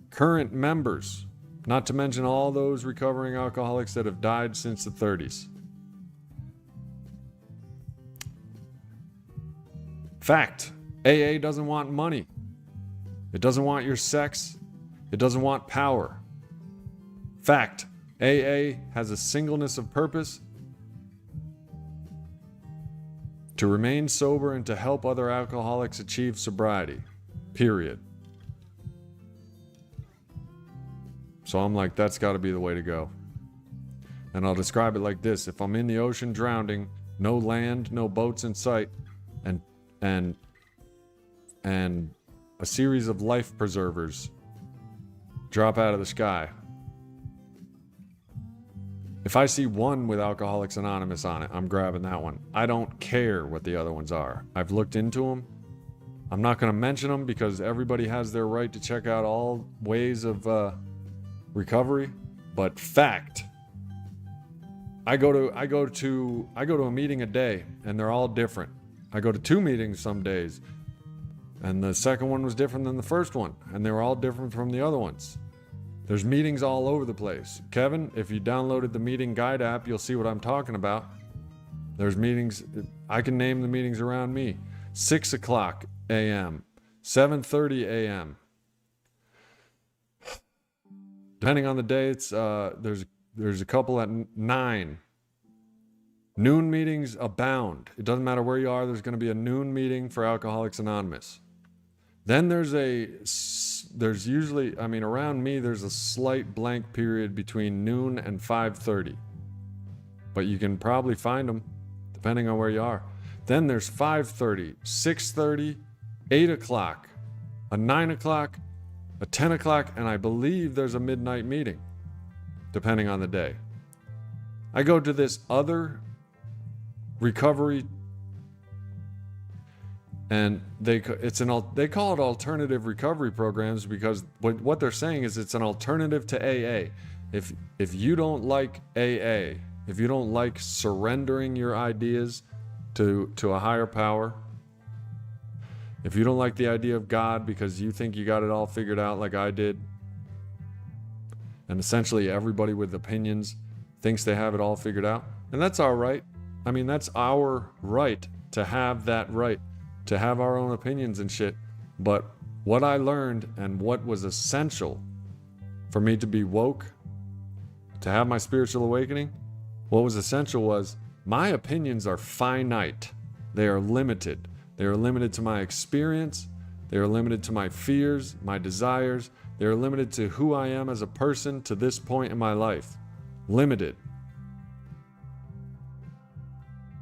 current members, not to mention all those recovering alcoholics that have died since the 30s. Fact. AA doesn't want money. It doesn't want your sex. It doesn't want power. Fact. AA has a singleness of purpose to remain sober and to help other alcoholics achieve sobriety. Period. So I'm like, that's got to be the way to go. And I'll describe it like this. If I'm in the ocean drowning, no land, no boats in sight, and a series of life preservers drop out of the sky. If I see one with Alcoholics Anonymous on it, I'm grabbing that one. I don't care what the other ones are. I've looked into them. I'm not going to mention them because everybody has their right to check out all ways of recovery. But fact, I go to a meeting a day, and they're all different. I go to 2 meetings some days, and the second one was different than the first one, and they were all different from the other ones. There's meetings all over the place. Kevin, if you downloaded the meeting guide app, you'll see what I'm talking about. There's meetings, I can name the meetings around me. 6 o'clock a.m., 7:30 a.m. Depending on the day, it's there's a couple at 9. Noon meetings abound. It doesn't matter where you are, there's going to be a noon meeting for Alcoholics Anonymous. Then there's usually, around me, there's a slight blank period between noon and 5:30. But you can probably find them depending on where you are. Then there's 5:30, 6:30, 8 o'clock, a 9 o'clock, a 10 o'clock, and I believe there's a midnight meeting, depending on the day. I go to this other recovery, and they call it alternative recovery programs because what they're saying is it's an alternative to AA. If you don't like AA, if you don't like surrendering your ideas to a higher power, if you don't like the idea of God because you think you got it all figured out like I did, and essentially everybody with opinions thinks they have it all figured out, and that's our right. I mean, that's our right to have that right, to have our own opinions and shit. But what I learned and what was essential for me to be woke, to have my spiritual awakening, what was essential was my opinions are finite. They are limited. They are limited to my experience. They are limited to my fears, my desires. They are limited to who I am as a person to this point in my life. Limited.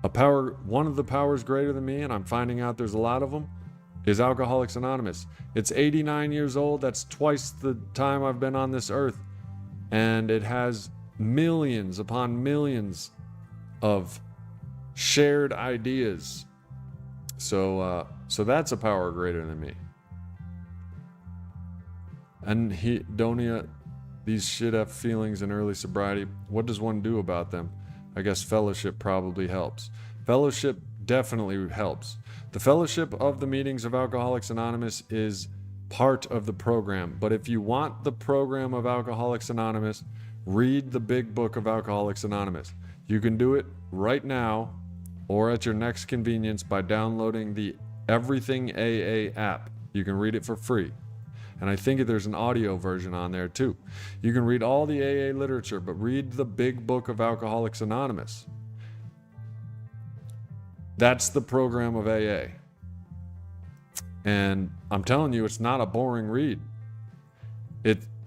One of the powers greater than me, and I'm finding out there's a lot of them, is Alcoholics Anonymous. It's 89 years old. That's twice the time I've been on this earth. And it has millions upon millions of shared ideas. So that's a power greater than me. And these shit have feelings in early sobriety. What does one do about them? I guess fellowship probably helps. Fellowship definitely helps. The fellowship of the meetings of Alcoholics Anonymous is part of the program. But if you want the program of Alcoholics Anonymous, read the big book of Alcoholics Anonymous. You can do it right now or at your next convenience by downloading the Everything AA app. You can read it for free. And I think there's an audio version on there too. You can read all the AA literature, but read the big book of Alcoholics Anonymous. That's the program of AA. And I'm telling you, it's not a boring read.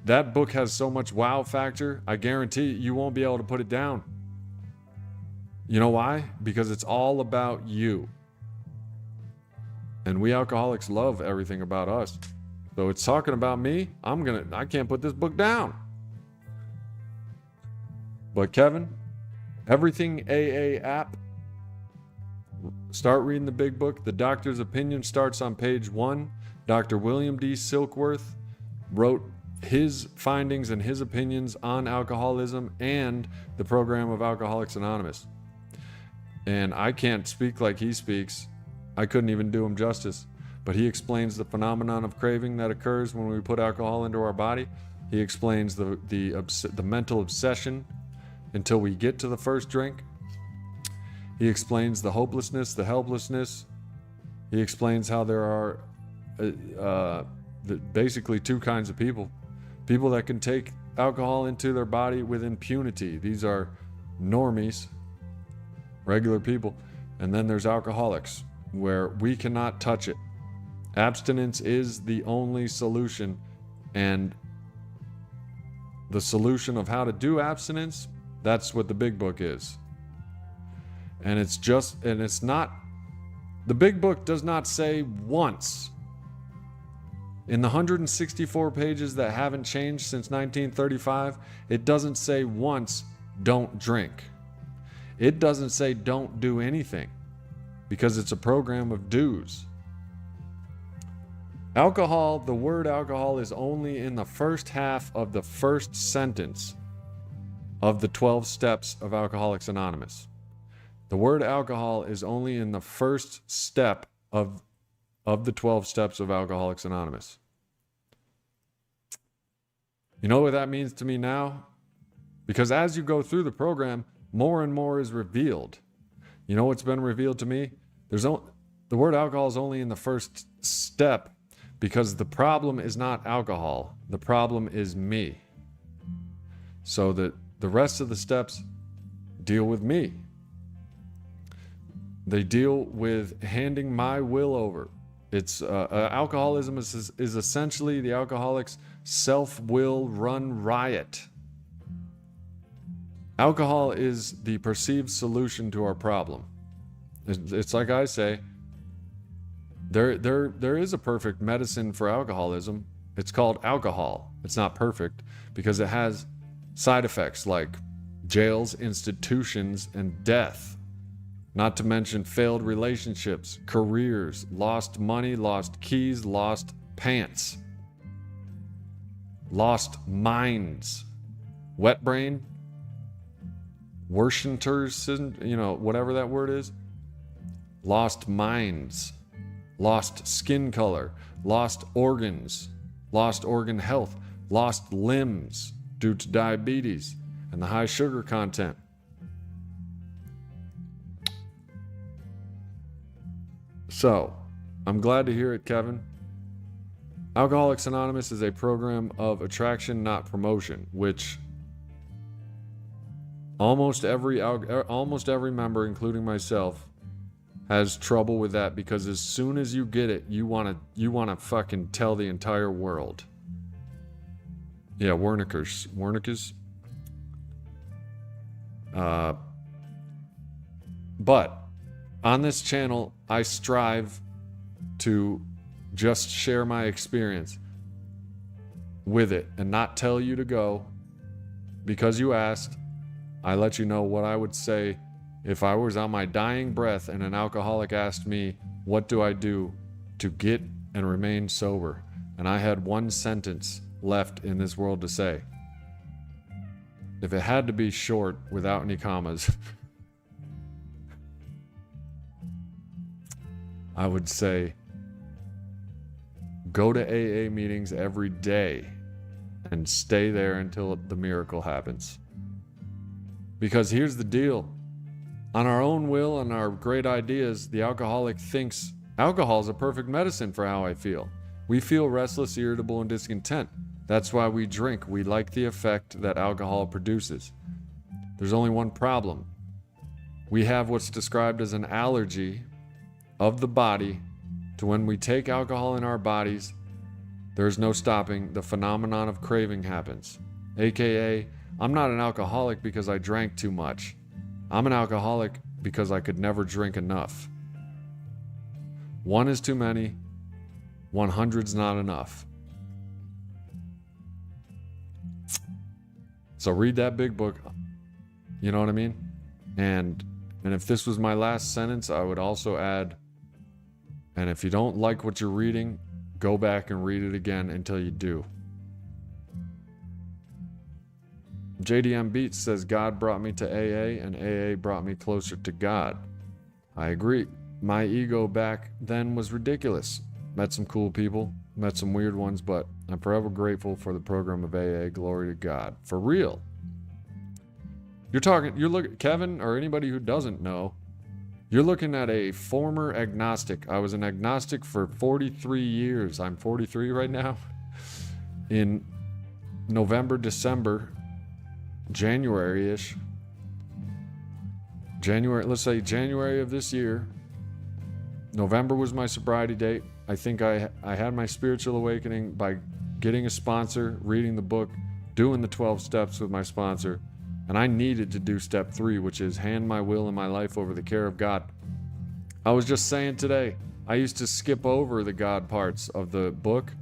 That book has so much wow factor, I guarantee you won't be able to put it down. You know why? Because it's all about you. And we alcoholics love everything about us. So it's talking about me. I can't put this book down. But Kevin, Everything AA app, start reading the big book. The Doctor's Opinion starts on page 1. Dr. William D. Silkworth wrote his findings and his opinions on alcoholism and the program of Alcoholics Anonymous. And I can't speak like he speaks. I couldn't even do him justice. But he explains the phenomenon of craving that occurs when we put alcohol into our body. He explains the mental obsession until we get to the first drink. He explains the hopelessness, the helplessness. He explains how there are basically two kinds of people. People that can take alcohol into their body with impunity. These are normies, regular people. And then there's alcoholics, where we cannot touch it. Abstinence is the only solution, and the solution of how to do abstinence, that's what the big book is. And it's not, the big book does not say once, in the 164 pages that haven't changed since 1935, it doesn't say once, don't drink. It doesn't say don't do anything, because it's a program of do's. Alcohol, the word alcohol is only in the first half of the first sentence of the 12 steps of Alcoholics Anonymous. The word alcohol is only in the first step of the 12 steps of Alcoholics Anonymous. You know what that means to me now? Because as you go through the program, more and more is revealed. You know what's been revealed to me? The word alcohol is only in the first step, because the problem is not alcohol. The problem is me. So that the rest of the steps deal with me. They deal with handing my will over. It's alcoholism is essentially the alcoholic's self-will run riot. Alcohol is the perceived solution to our problem. It's like I say, there is a perfect medicine for alcoholism. It's called alcohol. It's not perfect because it has side effects like jails, institutions, and death. Not to mention failed relationships, careers, lost money, lost keys, lost pants, lost minds, wet brain, worshipers, whatever that word is, lost minds, lost skin color, lost organs, lost organ health, lost limbs due to diabetes and the high sugar content. So, I'm glad to hear it, Kevin. Alcoholics Anonymous is a program of attraction, not promotion, which almost every member, including myself, has trouble with that, because as soon as you get it, you want to fucking tell the entire world. Yeah, Wernicke's. But on this channel, I strive to just share my experience with it and not tell you to go because you asked. I let you know what I would say if I was on my dying breath and an alcoholic asked me, what do I do to get and remain sober? And I had one sentence left in this world to say. If it had to be short without any commas, I would say, go to AA meetings every day and stay there until the miracle happens. Because here's the deal. On our own will and our great ideas, the alcoholic thinks alcohol is a perfect medicine for how I feel. We feel restless, irritable, and discontent. That's why we drink. We like the effect that alcohol produces. There's only one problem. We have what's described as an allergy of the body to when we take alcohol in our bodies, there's no stopping. The phenomenon of craving happens. AKA, I'm not an alcoholic because I drank too much. I'm an alcoholic because I could never drink enough. One is too many. 100's not enough. So read that big book. You know what I mean? And if this was my last sentence, I would also add, and if you don't like what you're reading, go back and read it again until you do. JDM Beats says, God brought me to AA and AA brought me closer to God. I agree. My ego back then was ridiculous. Met some cool people, met some weird ones, but I'm forever grateful for the program of AA. Glory to God. For real. You're looking, Kevin, or anybody who doesn't know, you're looking at a former agnostic. I was an agnostic for 43 years. I'm 43 right now. In November, December, January-ish. Let's say January of this year. November was my sobriety date. I think I had my spiritual awakening by getting a sponsor, reading the book, doing the 12 steps with my sponsor. And I needed to do step 3, which is hand my will and my life over the care of God. I was just saying today, I used to skip over the God parts of the book,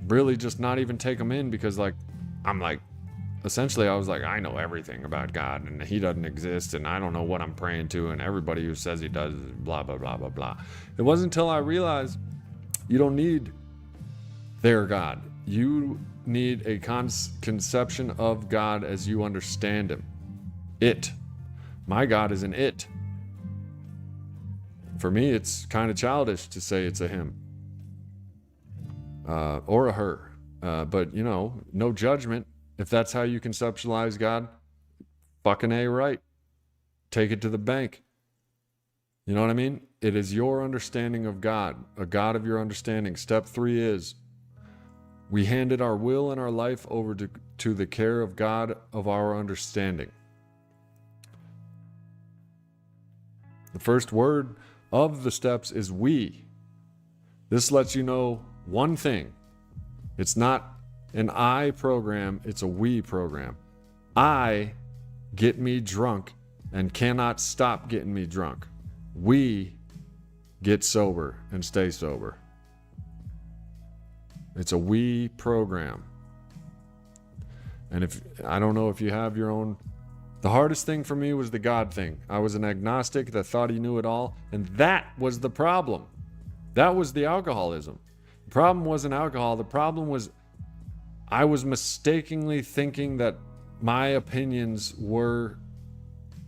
really just not even take them in because essentially I was like, I know everything about God and he doesn't exist and I don't know what I'm praying to and everybody who says he does is blah, blah, blah, blah, blah. It wasn't until I realized you don't need their God. You need a conception of God as you understand him. It. My God is an it. For me, it's kind of childish to say it's a him. Or a her. But, no judgment. If that's how you conceptualize God, fucking A right. Take it to the bank. You know what I mean? It is your understanding of God, a God of your understanding. Step 3 is, we handed our will and our life over to the care of God of our understanding. The first word of the steps is we. This lets you know one thing. It's not an I program, it's a we program. I get me drunk and cannot stop getting me drunk. We get sober and stay sober. It's a we program. And I don't know if you have your own. The hardest thing for me was the God thing. I was an agnostic that thought he knew it all, and that was the problem. That was the alcoholism. The problem wasn't alcohol. The problem was I was mistakenly thinking that my opinions were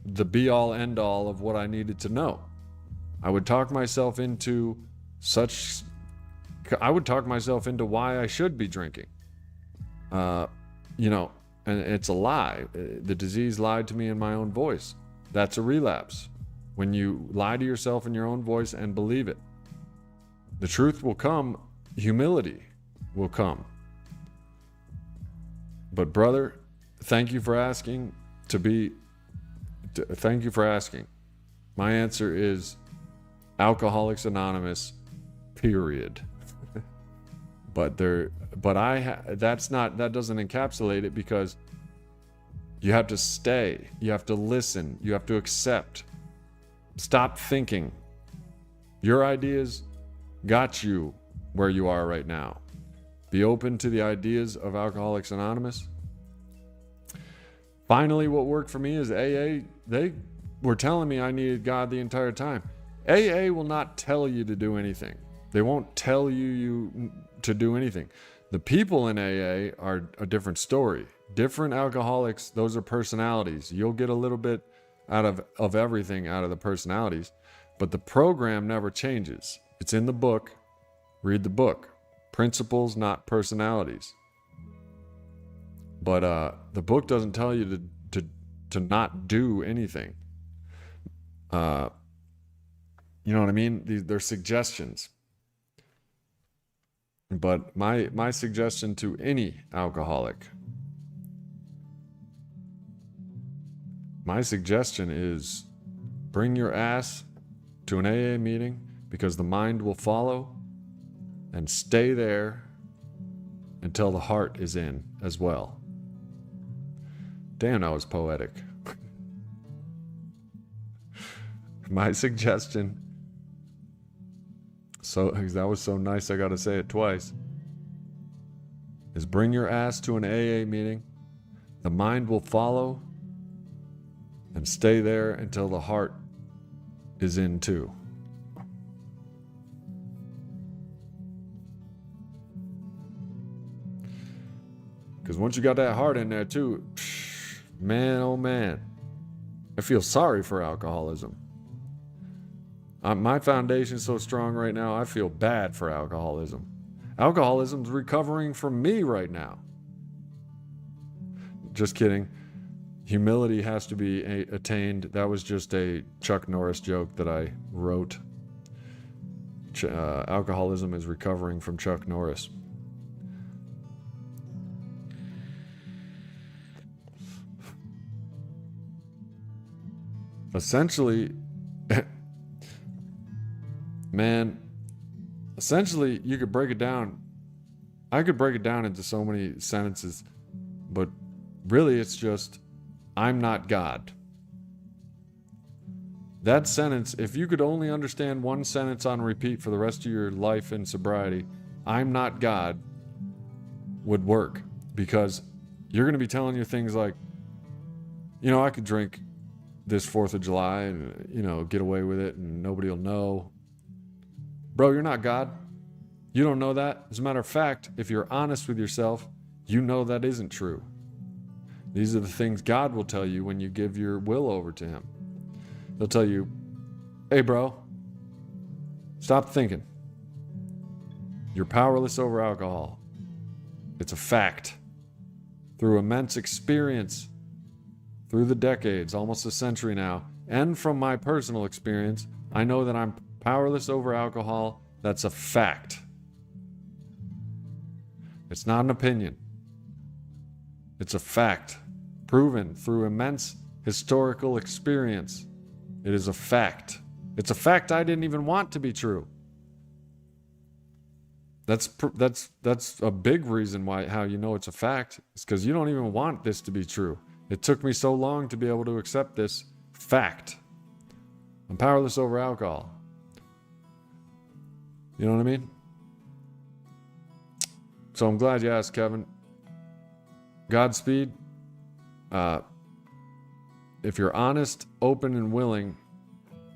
the be-all, end-all of what I needed to know. I would talk myself into why I should be drinking. And it's a lie. The disease lied to me in my own voice. That's a relapse. When you lie to yourself in your own voice and believe it. The truth will come. Humility will come. But brother, thank you for asking. Thank you for asking. My answer is Alcoholics Anonymous, period. That doesn't encapsulate it, because you have to stay, you have to listen, you have to accept. Stop thinking. Your ideas got you where you are right now. Be open to the ideas of Alcoholics Anonymous. Finally, what worked for me is AA. They were telling me I needed God the entire time. AA will not tell you to do anything. They won't tell you to do anything. The people in AA are a different story. Different alcoholics, those are personalities. You'll get a little bit out of everything out of the personalities, but the program never changes. It's in the book. Read the book. Principles, not personalities. But the book doesn't tell you to not do anything. You know what I mean? They're suggestions. But my suggestion to any alcoholic, my suggestion is bring your ass to an AA meeting, because the mind will follow, and stay there until the heart is in as well. Damn, that was poetic. My suggestion, that was so nice I gotta say it twice, is bring your ass to an AA meeting, the mind will follow, and stay there until the heart is in too. Because once you got that heart in there too, man, oh man, I feel sorry for alcoholism. My foundation's so strong right now, I feel bad for alcoholism. Alcoholism's recovering from me right now. Just kidding. Humility has to be attained. That was just a Chuck Norris joke that I wrote. Alcoholism is recovering from Chuck Norris. Essentially, you could break it down. I could break it down into so many sentences, but really it's just, I'm not God. That sentence, if you could only understand one sentence on repeat for the rest of your life in sobriety, I'm not God, would work. Because you're going to be telling you things like, I could drink this 4th of July and, get away with it and nobody will know. Bro, you're not God. You don't know that. As a matter of fact, if you're honest with yourself, you know that isn't true. These are the things God will tell you when you give your will over to Him. He'll tell you, hey bro, stop thinking. You're powerless over alcohol. It's a fact. Through immense experience, through the decades, almost a century now, and from my personal experience, I know that I'm powerless over alcohol. That's a fact. It's not an opinion. It's a fact, proven through immense historical experience. It is a fact. It's a fact I didn't even want to be true. That's a big reason how you know it's a fact. It's because you don't even want this to be true. It took me so long to be able to accept this fact. I'm powerless over alcohol. You know what I mean? So I'm glad you asked, Kevin. Godspeed. If you're honest, open, and willing,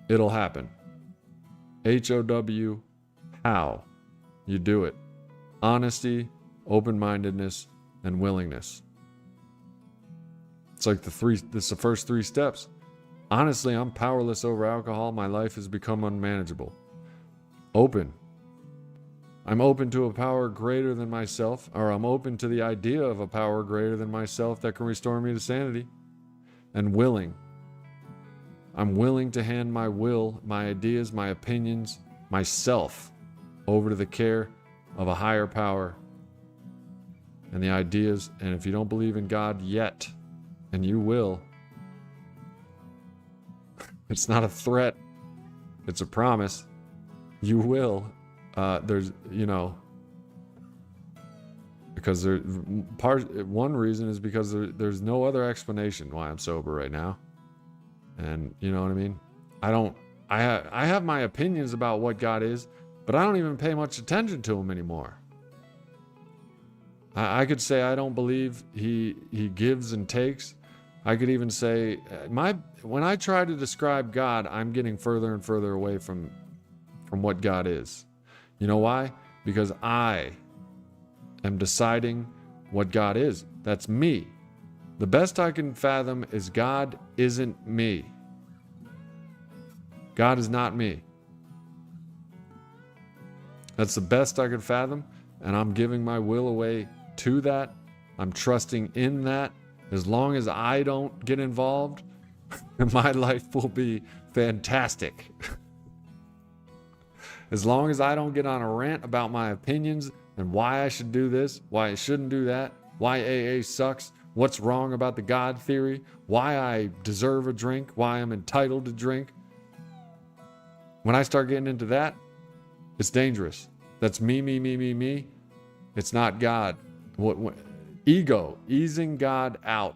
it'll happen. HOW, how you do it. Honesty, open-mindedness, and willingness. It's like this is the first 3 steps. Honestly, I'm powerless over alcohol. My life has become unmanageable. Open. I'm open to a power greater than myself, or I'm open to the idea of a power greater than myself that can restore me to sanity. And willing. I'm willing to hand my will, my ideas, my opinions, myself over to the care of a higher power and the ideas. And if you don't believe in God yet, and you will, it's not a threat, it's a promise. You will. There's, because one reason is because there's no other explanation why I'm sober right now. And you know what I mean? I have my opinions about what God is, but I don't even pay much attention to him anymore. I could say I don't believe he gives and takes. I could even say when I try to describe God, I'm getting further and further away from what God is. You know why? Because I am deciding what God is. That's me. The best I can fathom is God isn't me. God is not me. That's the best I could fathom, and I'm giving my will away to that. I'm trusting in that. As long as I don't get involved, my life will be fantastic. As long as I don't get on a rant about my opinions and why I should do this, why I shouldn't do that, why AA sucks, what's wrong about the God theory, why I deserve a drink, why I'm entitled to drink. When I start getting into that, it's dangerous. That's me. It's not God. Ego, easing God out.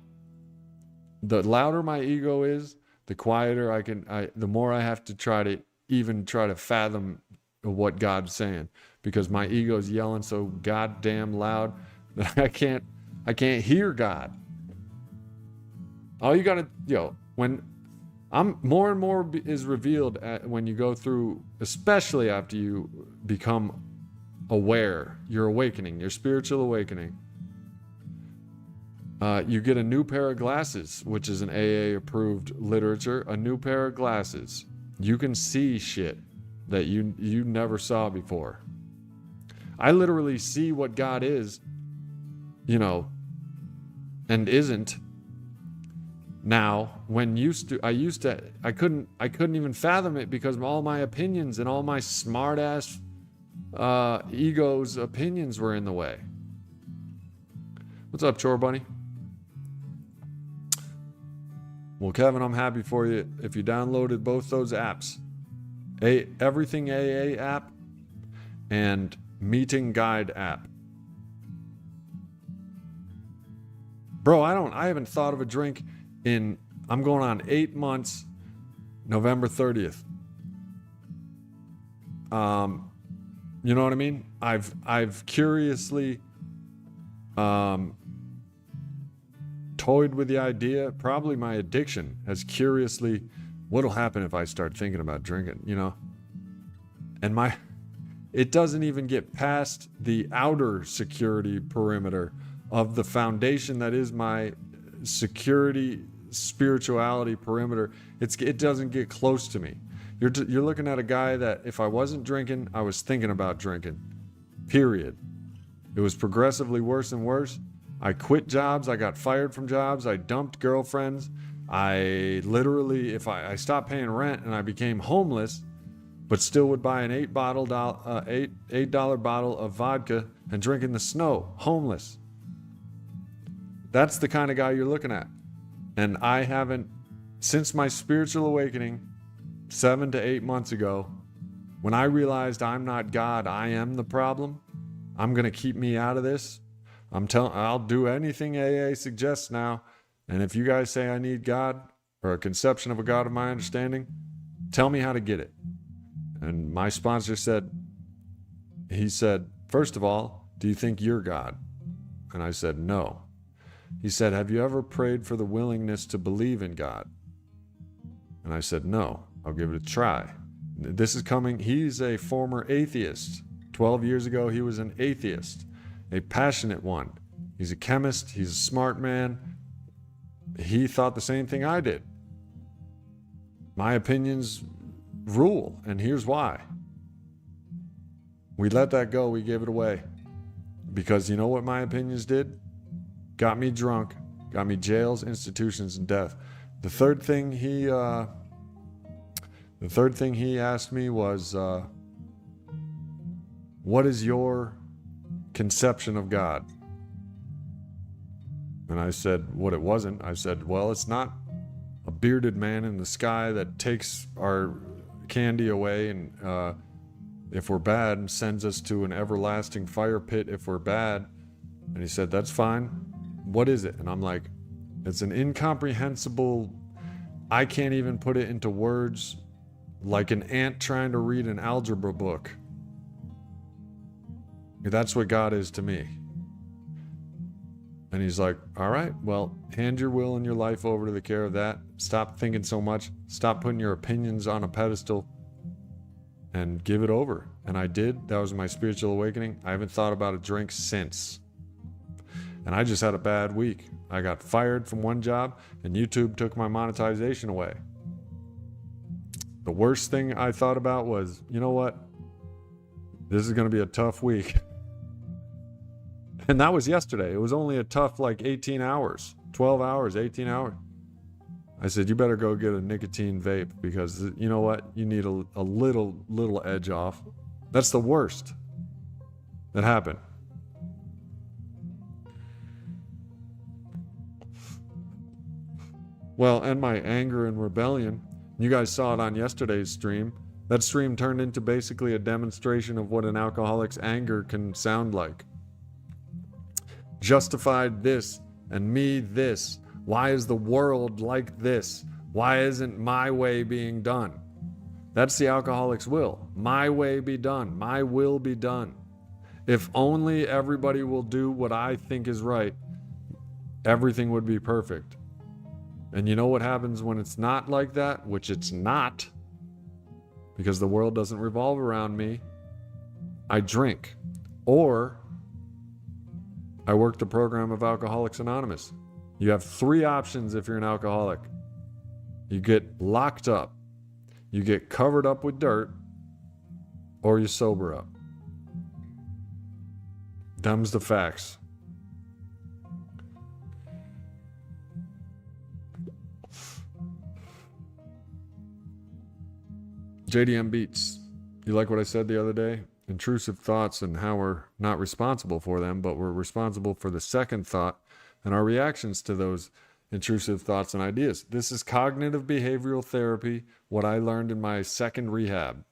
The louder my ego is, the quieter the more I have to try to fathom what God's saying, because my ego's yelling so goddamn loud that I can't hear God. All you gotta, when more and more is revealed when you go through, especially after you become aware, your awakening, your spiritual awakening. You get a new pair of glasses, which is an AA approved literature, a new pair of glasses. You can see shit that you never saw before. I literally see what God is, and isn't now. When I couldn't even fathom it because all my opinions and all my smart ass ego's opinions were in the way. What's up, Chore Bunny? Well, Kevin, I'm happy for you if you downloaded both those apps. Everything AA app and Meeting Guide app. Bro, I haven't thought of a drink I'm going on 8 months, November 30th. You know what I mean? I've curiously toyed with the idea. Probably my addiction has curiously, what'll happen if I start thinking about drinking, And it doesn't even get past the outer security perimeter of the foundation that is my security spirituality perimeter. It doesn't get close to me. You're looking at a guy that if I wasn't drinking, I was thinking about drinking. Period. It was progressively worse and worse. I quit jobs. I got fired from jobs. I dumped girlfriends. I literally, if I stopped paying rent and I became homeless, but still would buy an $8 bottle of vodka and drink in the snow, homeless. That's the kind of guy you're looking at. And I haven't, since my spiritual awakening 7 to 8 months ago, when I realized I'm not God, I am the problem. I'm going to keep me out of this. I'll do anything AA suggests now. And if you guys say I need God or a conception of a God of my understanding, tell me how to get it. And my sponsor said, first of all, do you think you're God? And I said, no. He said, have you ever prayed for the willingness to believe in God? And I said, no, I'll give it a try. This is coming. He's a former atheist. 12 years ago, he was an atheist, a passionate one. He's a chemist. He's a smart man. He thought the same thing I did. My opinions rule, and here's why. We let that go, we gave it away. Because you know what my opinions did? Got me drunk, got me jails, institutions, and death. The third thing he asked me was, what is your conception of God? And I said what it wasn't. I said, well, it's not a bearded man in the sky that takes our candy away and if we're bad, and sends us to an everlasting fire pit if we're bad. And he said, that's fine. What is it? And I'm like, it's an incomprehensible, I can't even put it into words, like an ant trying to read an algebra book. That's what God is to me. And he's like, all right, well, hand your will and your life over to the care of that. Stop thinking so much. Stop putting your opinions on a pedestal and give it over. And I did. That was my spiritual awakening. I haven't thought about a drink since. And I just had a bad week. I got fired from one job and YouTube took my monetization away. The worst thing I thought about was, you know what? This is going to be a tough week. And that was yesterday. It was only a tough 18 hours, 12 hours, 18 hours. I said, you better go get a nicotine vape because you know what? You need a little edge off. That's the worst that happened. Well, and my anger and rebellion, you guys saw it on yesterday's stream. That stream turned into basically a demonstration of what an alcoholic's anger can sound like. Justified this and me this. Why is the world like this? Why isn't my way being done? That's the alcoholic's will. My way be done. My will be done. If only everybody will do what I think is right, everything would be perfect. And you know what happens when it's not like that? Which it's not, because the world doesn't revolve around me. I drink. Or I work the program of Alcoholics Anonymous. You have 3 options if you're an alcoholic. You get locked up, you get covered up with dirt, or you sober up. Them's the facts. JDM Beats. You like what I said the other day? Intrusive thoughts and how we're not responsible for them, but we're responsible for the second thought and our reactions to those intrusive thoughts and ideas. This is cognitive behavioral therapy, what I learned in my second rehab.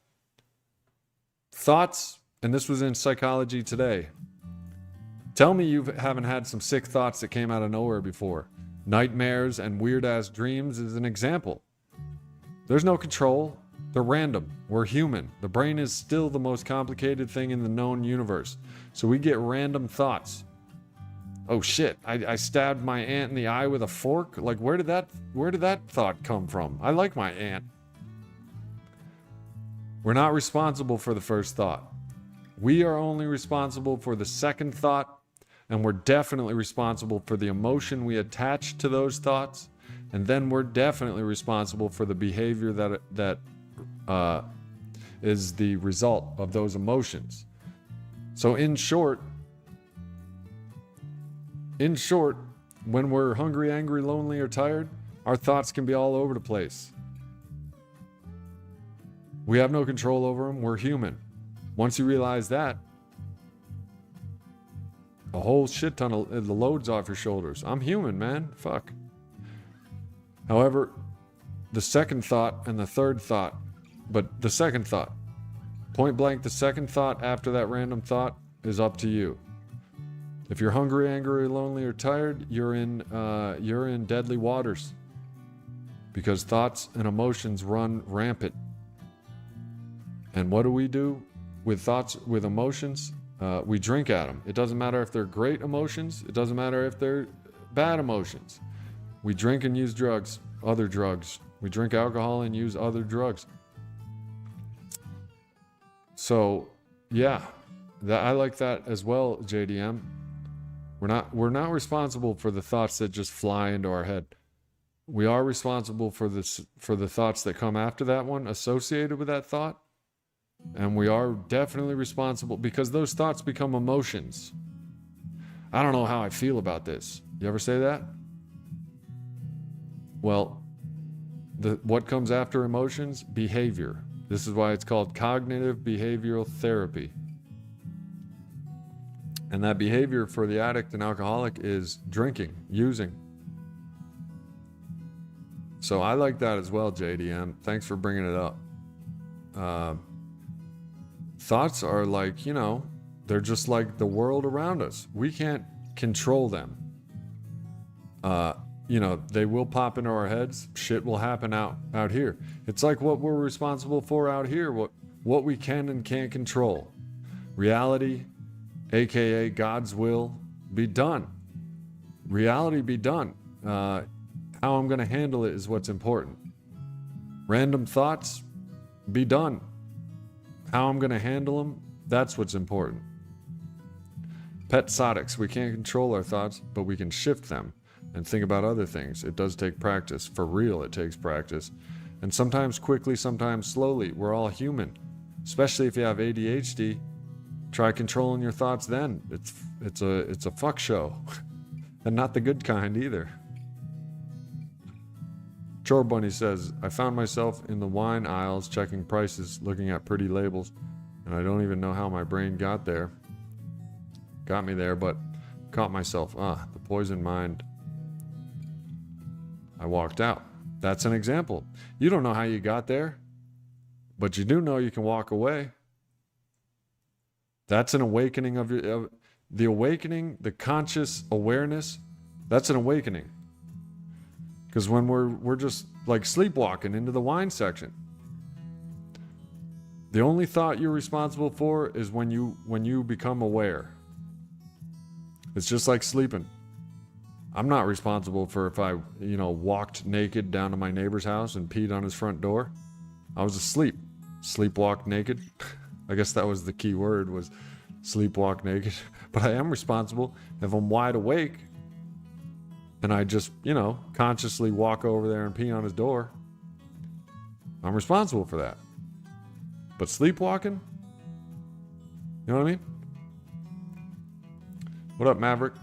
Thoughts, and this was in Psychology Today. Tell me you haven't had some sick thoughts that came out of nowhere before. Nightmares and weird-ass dreams is an example. There's no control. They're random. We're human. The brain is still the most complicated thing in the known universe. So we get random thoughts. Oh shit, I stabbed my aunt in the eye with a fork? Like, where did that thought come from? I like my aunt. We're not responsible for the first thought. We are only responsible for the second thought, and we're definitely responsible for the emotion we attach to those thoughts, and then we're definitely responsible for the behavior that is the result of those emotions. So in short, when we're hungry, angry, lonely, or tired, our thoughts can be all over the place. We have no control over them. We're human. Once you realize that, a whole shit ton of the load's off your shoulders. I'm human, man. Fuck. However, the second thought and the third thought, but the second thought, point blank, the second thought after that random thought is up to you. If you're hungry, angry, lonely, or tired, you're in deadly waters, because thoughts and emotions run rampant. And what do we do with thoughts, with emotions? We drink at them. It doesn't matter if they're great emotions. It doesn't matter if they're bad emotions. We drink and use drugs, other drugs. We drink alcohol and use other drugs. So, yeah, I like that as well, JDM. We're not responsible for the thoughts that just fly into our head. we are responsible for the thoughts that come after that one associated with that thought. And we are definitely responsible because those thoughts become emotions. I don't know how I feel about this. You ever say that? Well, what comes after emotions? Behavior. This is why it's called cognitive behavioral therapy. And that behavior for the addict and alcoholic is drinking, using. So I like that as well, JDM. Thanks for bringing it up. Thoughts are like, they're just like the world around us. We can't control them. They will pop into our heads. Shit will happen out here. It's like what we're responsible for out here, what we can and can't control. Reality, aka God's will, be done. Reality be done. How I'm going to handle it is what's important. Random thoughts, be done. How I'm going to handle them, that's what's important. Pet sodics, we can't control our thoughts, but we can shift them and think about other things. It does take practice. For real, it takes practice. And sometimes quickly, sometimes slowly. We're all human. Especially if you have ADHD, try controlling your thoughts then. It's a fuck show. And not the good kind either. Chore Bunny says, I found myself in the wine aisles checking prices, looking at pretty labels, and I don't even know how my brain got me there, but caught myself. The poisoned mind. I walked out. That's an example. You don't know how you got there, but you do know you can walk away. That's an awakening of the awakening, the conscious awareness. That's an awakening. Because when we're just like sleepwalking into the wine section, the only thought you're responsible for is when you become aware. It's just like sleeping. I'm not responsible for if I, walked naked down to my neighbor's house and peed on his front door. I was asleep. Sleepwalked naked. I guess that was the key word, was sleepwalk naked. But I am responsible if I'm wide awake and I just, consciously walk over there and pee on his door. I'm responsible for that. But sleepwalking? You know what I mean? What up, Maverick?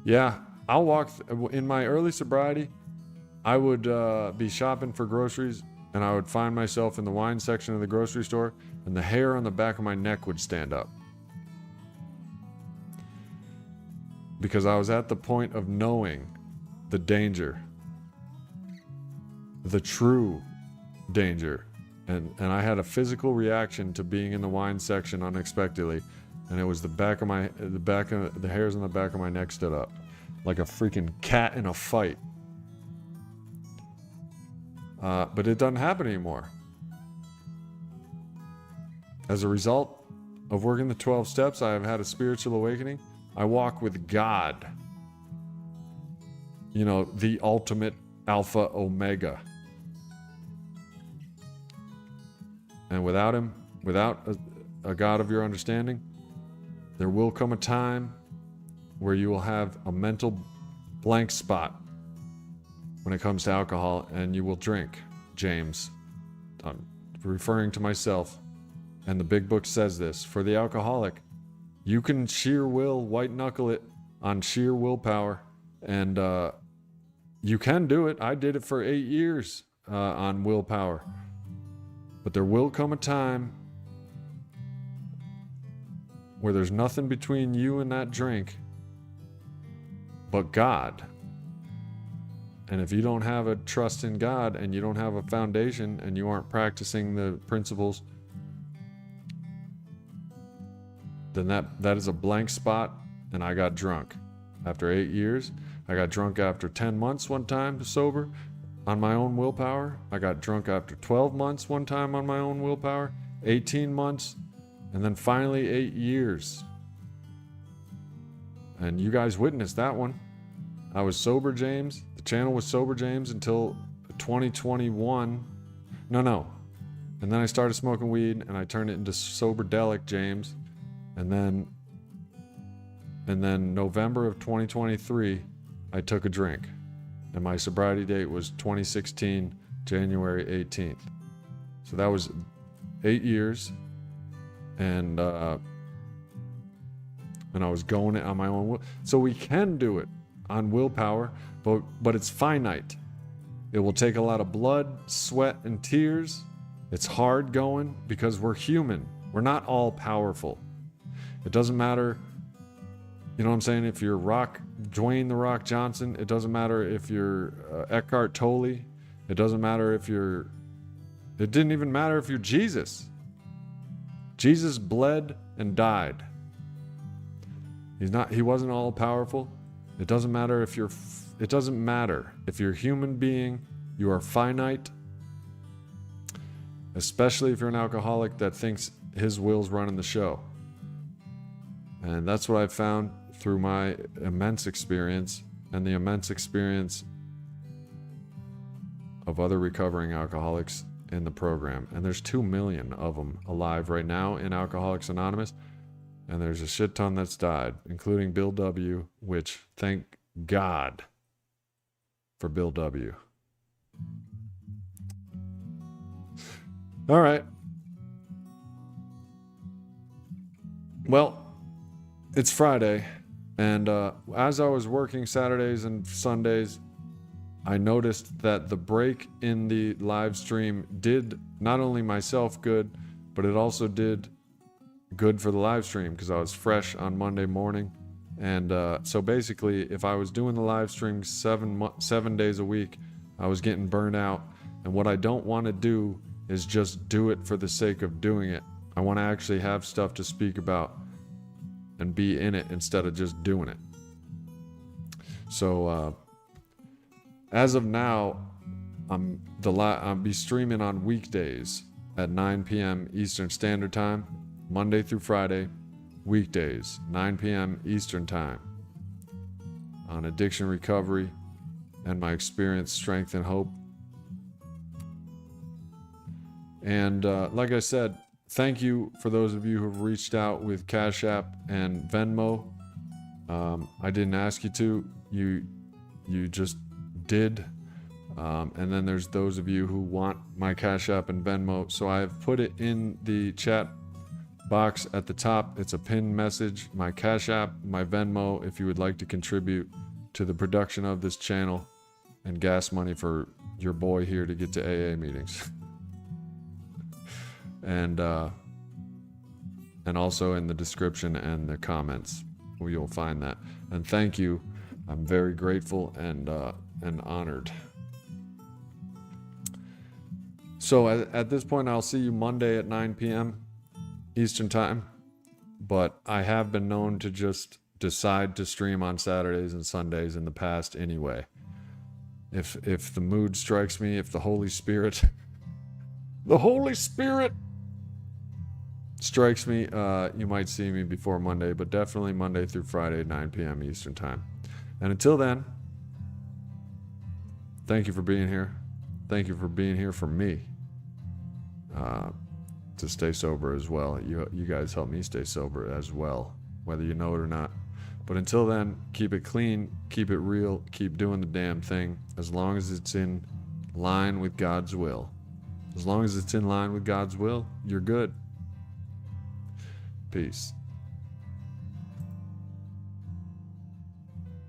Yeah, I'll walk. In my early sobriety, I would be shopping for groceries, and I would find myself in the wine section of the grocery store, and the hair on the back of my neck would stand up. Because I was at the point of knowing the danger, the true danger. And I had a physical reaction to being in the wine section unexpectedly. And it was the hairs on the back of my neck stood up like a freaking cat in a fight. But it doesn't happen anymore. As a result of working the 12 steps, I have had a spiritual awakening. I walk with God. The ultimate Alpha Omega. And without him, without a God of your understanding, there will come a time where you will have a mental blank spot when it comes to alcohol, and you will drink, James. I'm referring to myself, and the big book says this. For the alcoholic, you can sheer will, white knuckle it on sheer willpower, and you can do it. I did it for 8 years on willpower. But there will come a time where there's nothing between you and that drink but God. And if you don't have a trust in God and you don't have a foundation and you aren't practicing the principles, then that is a blank spot. And I got drunk after 8 years. I got drunk after 10 months one time sober on my own willpower. I got drunk after 12 months one time on my own willpower, 18 months, and then finally 8 years. And you guys witnessed that one. I was Sober James. The channel was Sober James until 2021. No. And then I started smoking weed and I turned it into Soberdelic James. And then November of 2023, I took a drink. And my sobriety date was 2016, January 18th. So that was 8 years. And I was going it on my own will. So we can do it on willpower, but it's finite. It will take a lot of blood, sweat, and tears. It's hard going because we're human. We're not all powerful. It doesn't matter, you know what I'm saying, if you're Dwayne "The Rock" Johnson. It doesn't matter if you're Eckhart Tolle. It doesn't matter if it didn't even matter if you're Jesus. Jesus bled and died. He wasn't all powerful. It doesn't matter if you're a human being, you are finite. Especially if you're an alcoholic that thinks his will's running the show. And that's what I've found through my immense experience and the immense experience of other recovering alcoholics in the program. And there's 2 million of them alive right now in Alcoholics Anonymous. And there's a shit ton that's died, including Bill W., which thank God for Bill W. All right. Well, it's Friday, and as I was working Saturdays and Sundays, I noticed that the break in the live stream did not only myself good, but it also did good for the live stream because I was fresh on Monday morning. And so basically, if I was doing the live stream 7 days a week, I was getting burned out. And what I don't want to do is just do it for the sake of doing it. I want to actually have stuff to speak about and be in it instead of just doing it. So as of now, I'll be streaming on weekdays at 9 p.m. Eastern Standard Time, Monday through Friday, weekdays, 9 p.m. Eastern Time, on addiction recovery and my experience, strength, and hope. And like I said, thank you for those of you who have reached out with Cash App and Venmo. I didn't ask you to. You just did. And then there's those of you who want my Cash App and Venmo. So I have put it in the chat box at the top. It's a pinned message. My Cash App, my Venmo, if you would like to contribute to the production of this channel and gas money for your boy here to get to AA meetings. And also in the description and the comments, you'll find that. And thank you. I'm very grateful and honored. So at this point, I'll see you Monday at 9 p.m. Eastern Time. But I have been known to just decide to stream on Saturdays and Sundays in the past anyway. If the mood strikes me, if the Holy Spirit strikes me, you might see me before Monday, but definitely Monday through Friday at 9 p.m. Eastern Time. And until then, thank you for being here. Thank you for being here for me, to stay sober as well. You guys help me stay sober as well, whether you know it or not. But until then, keep it clean, keep it real, keep doing the damn thing, as long as it's in line with God's will. As long as it's in line with God's will, you're good. Peace.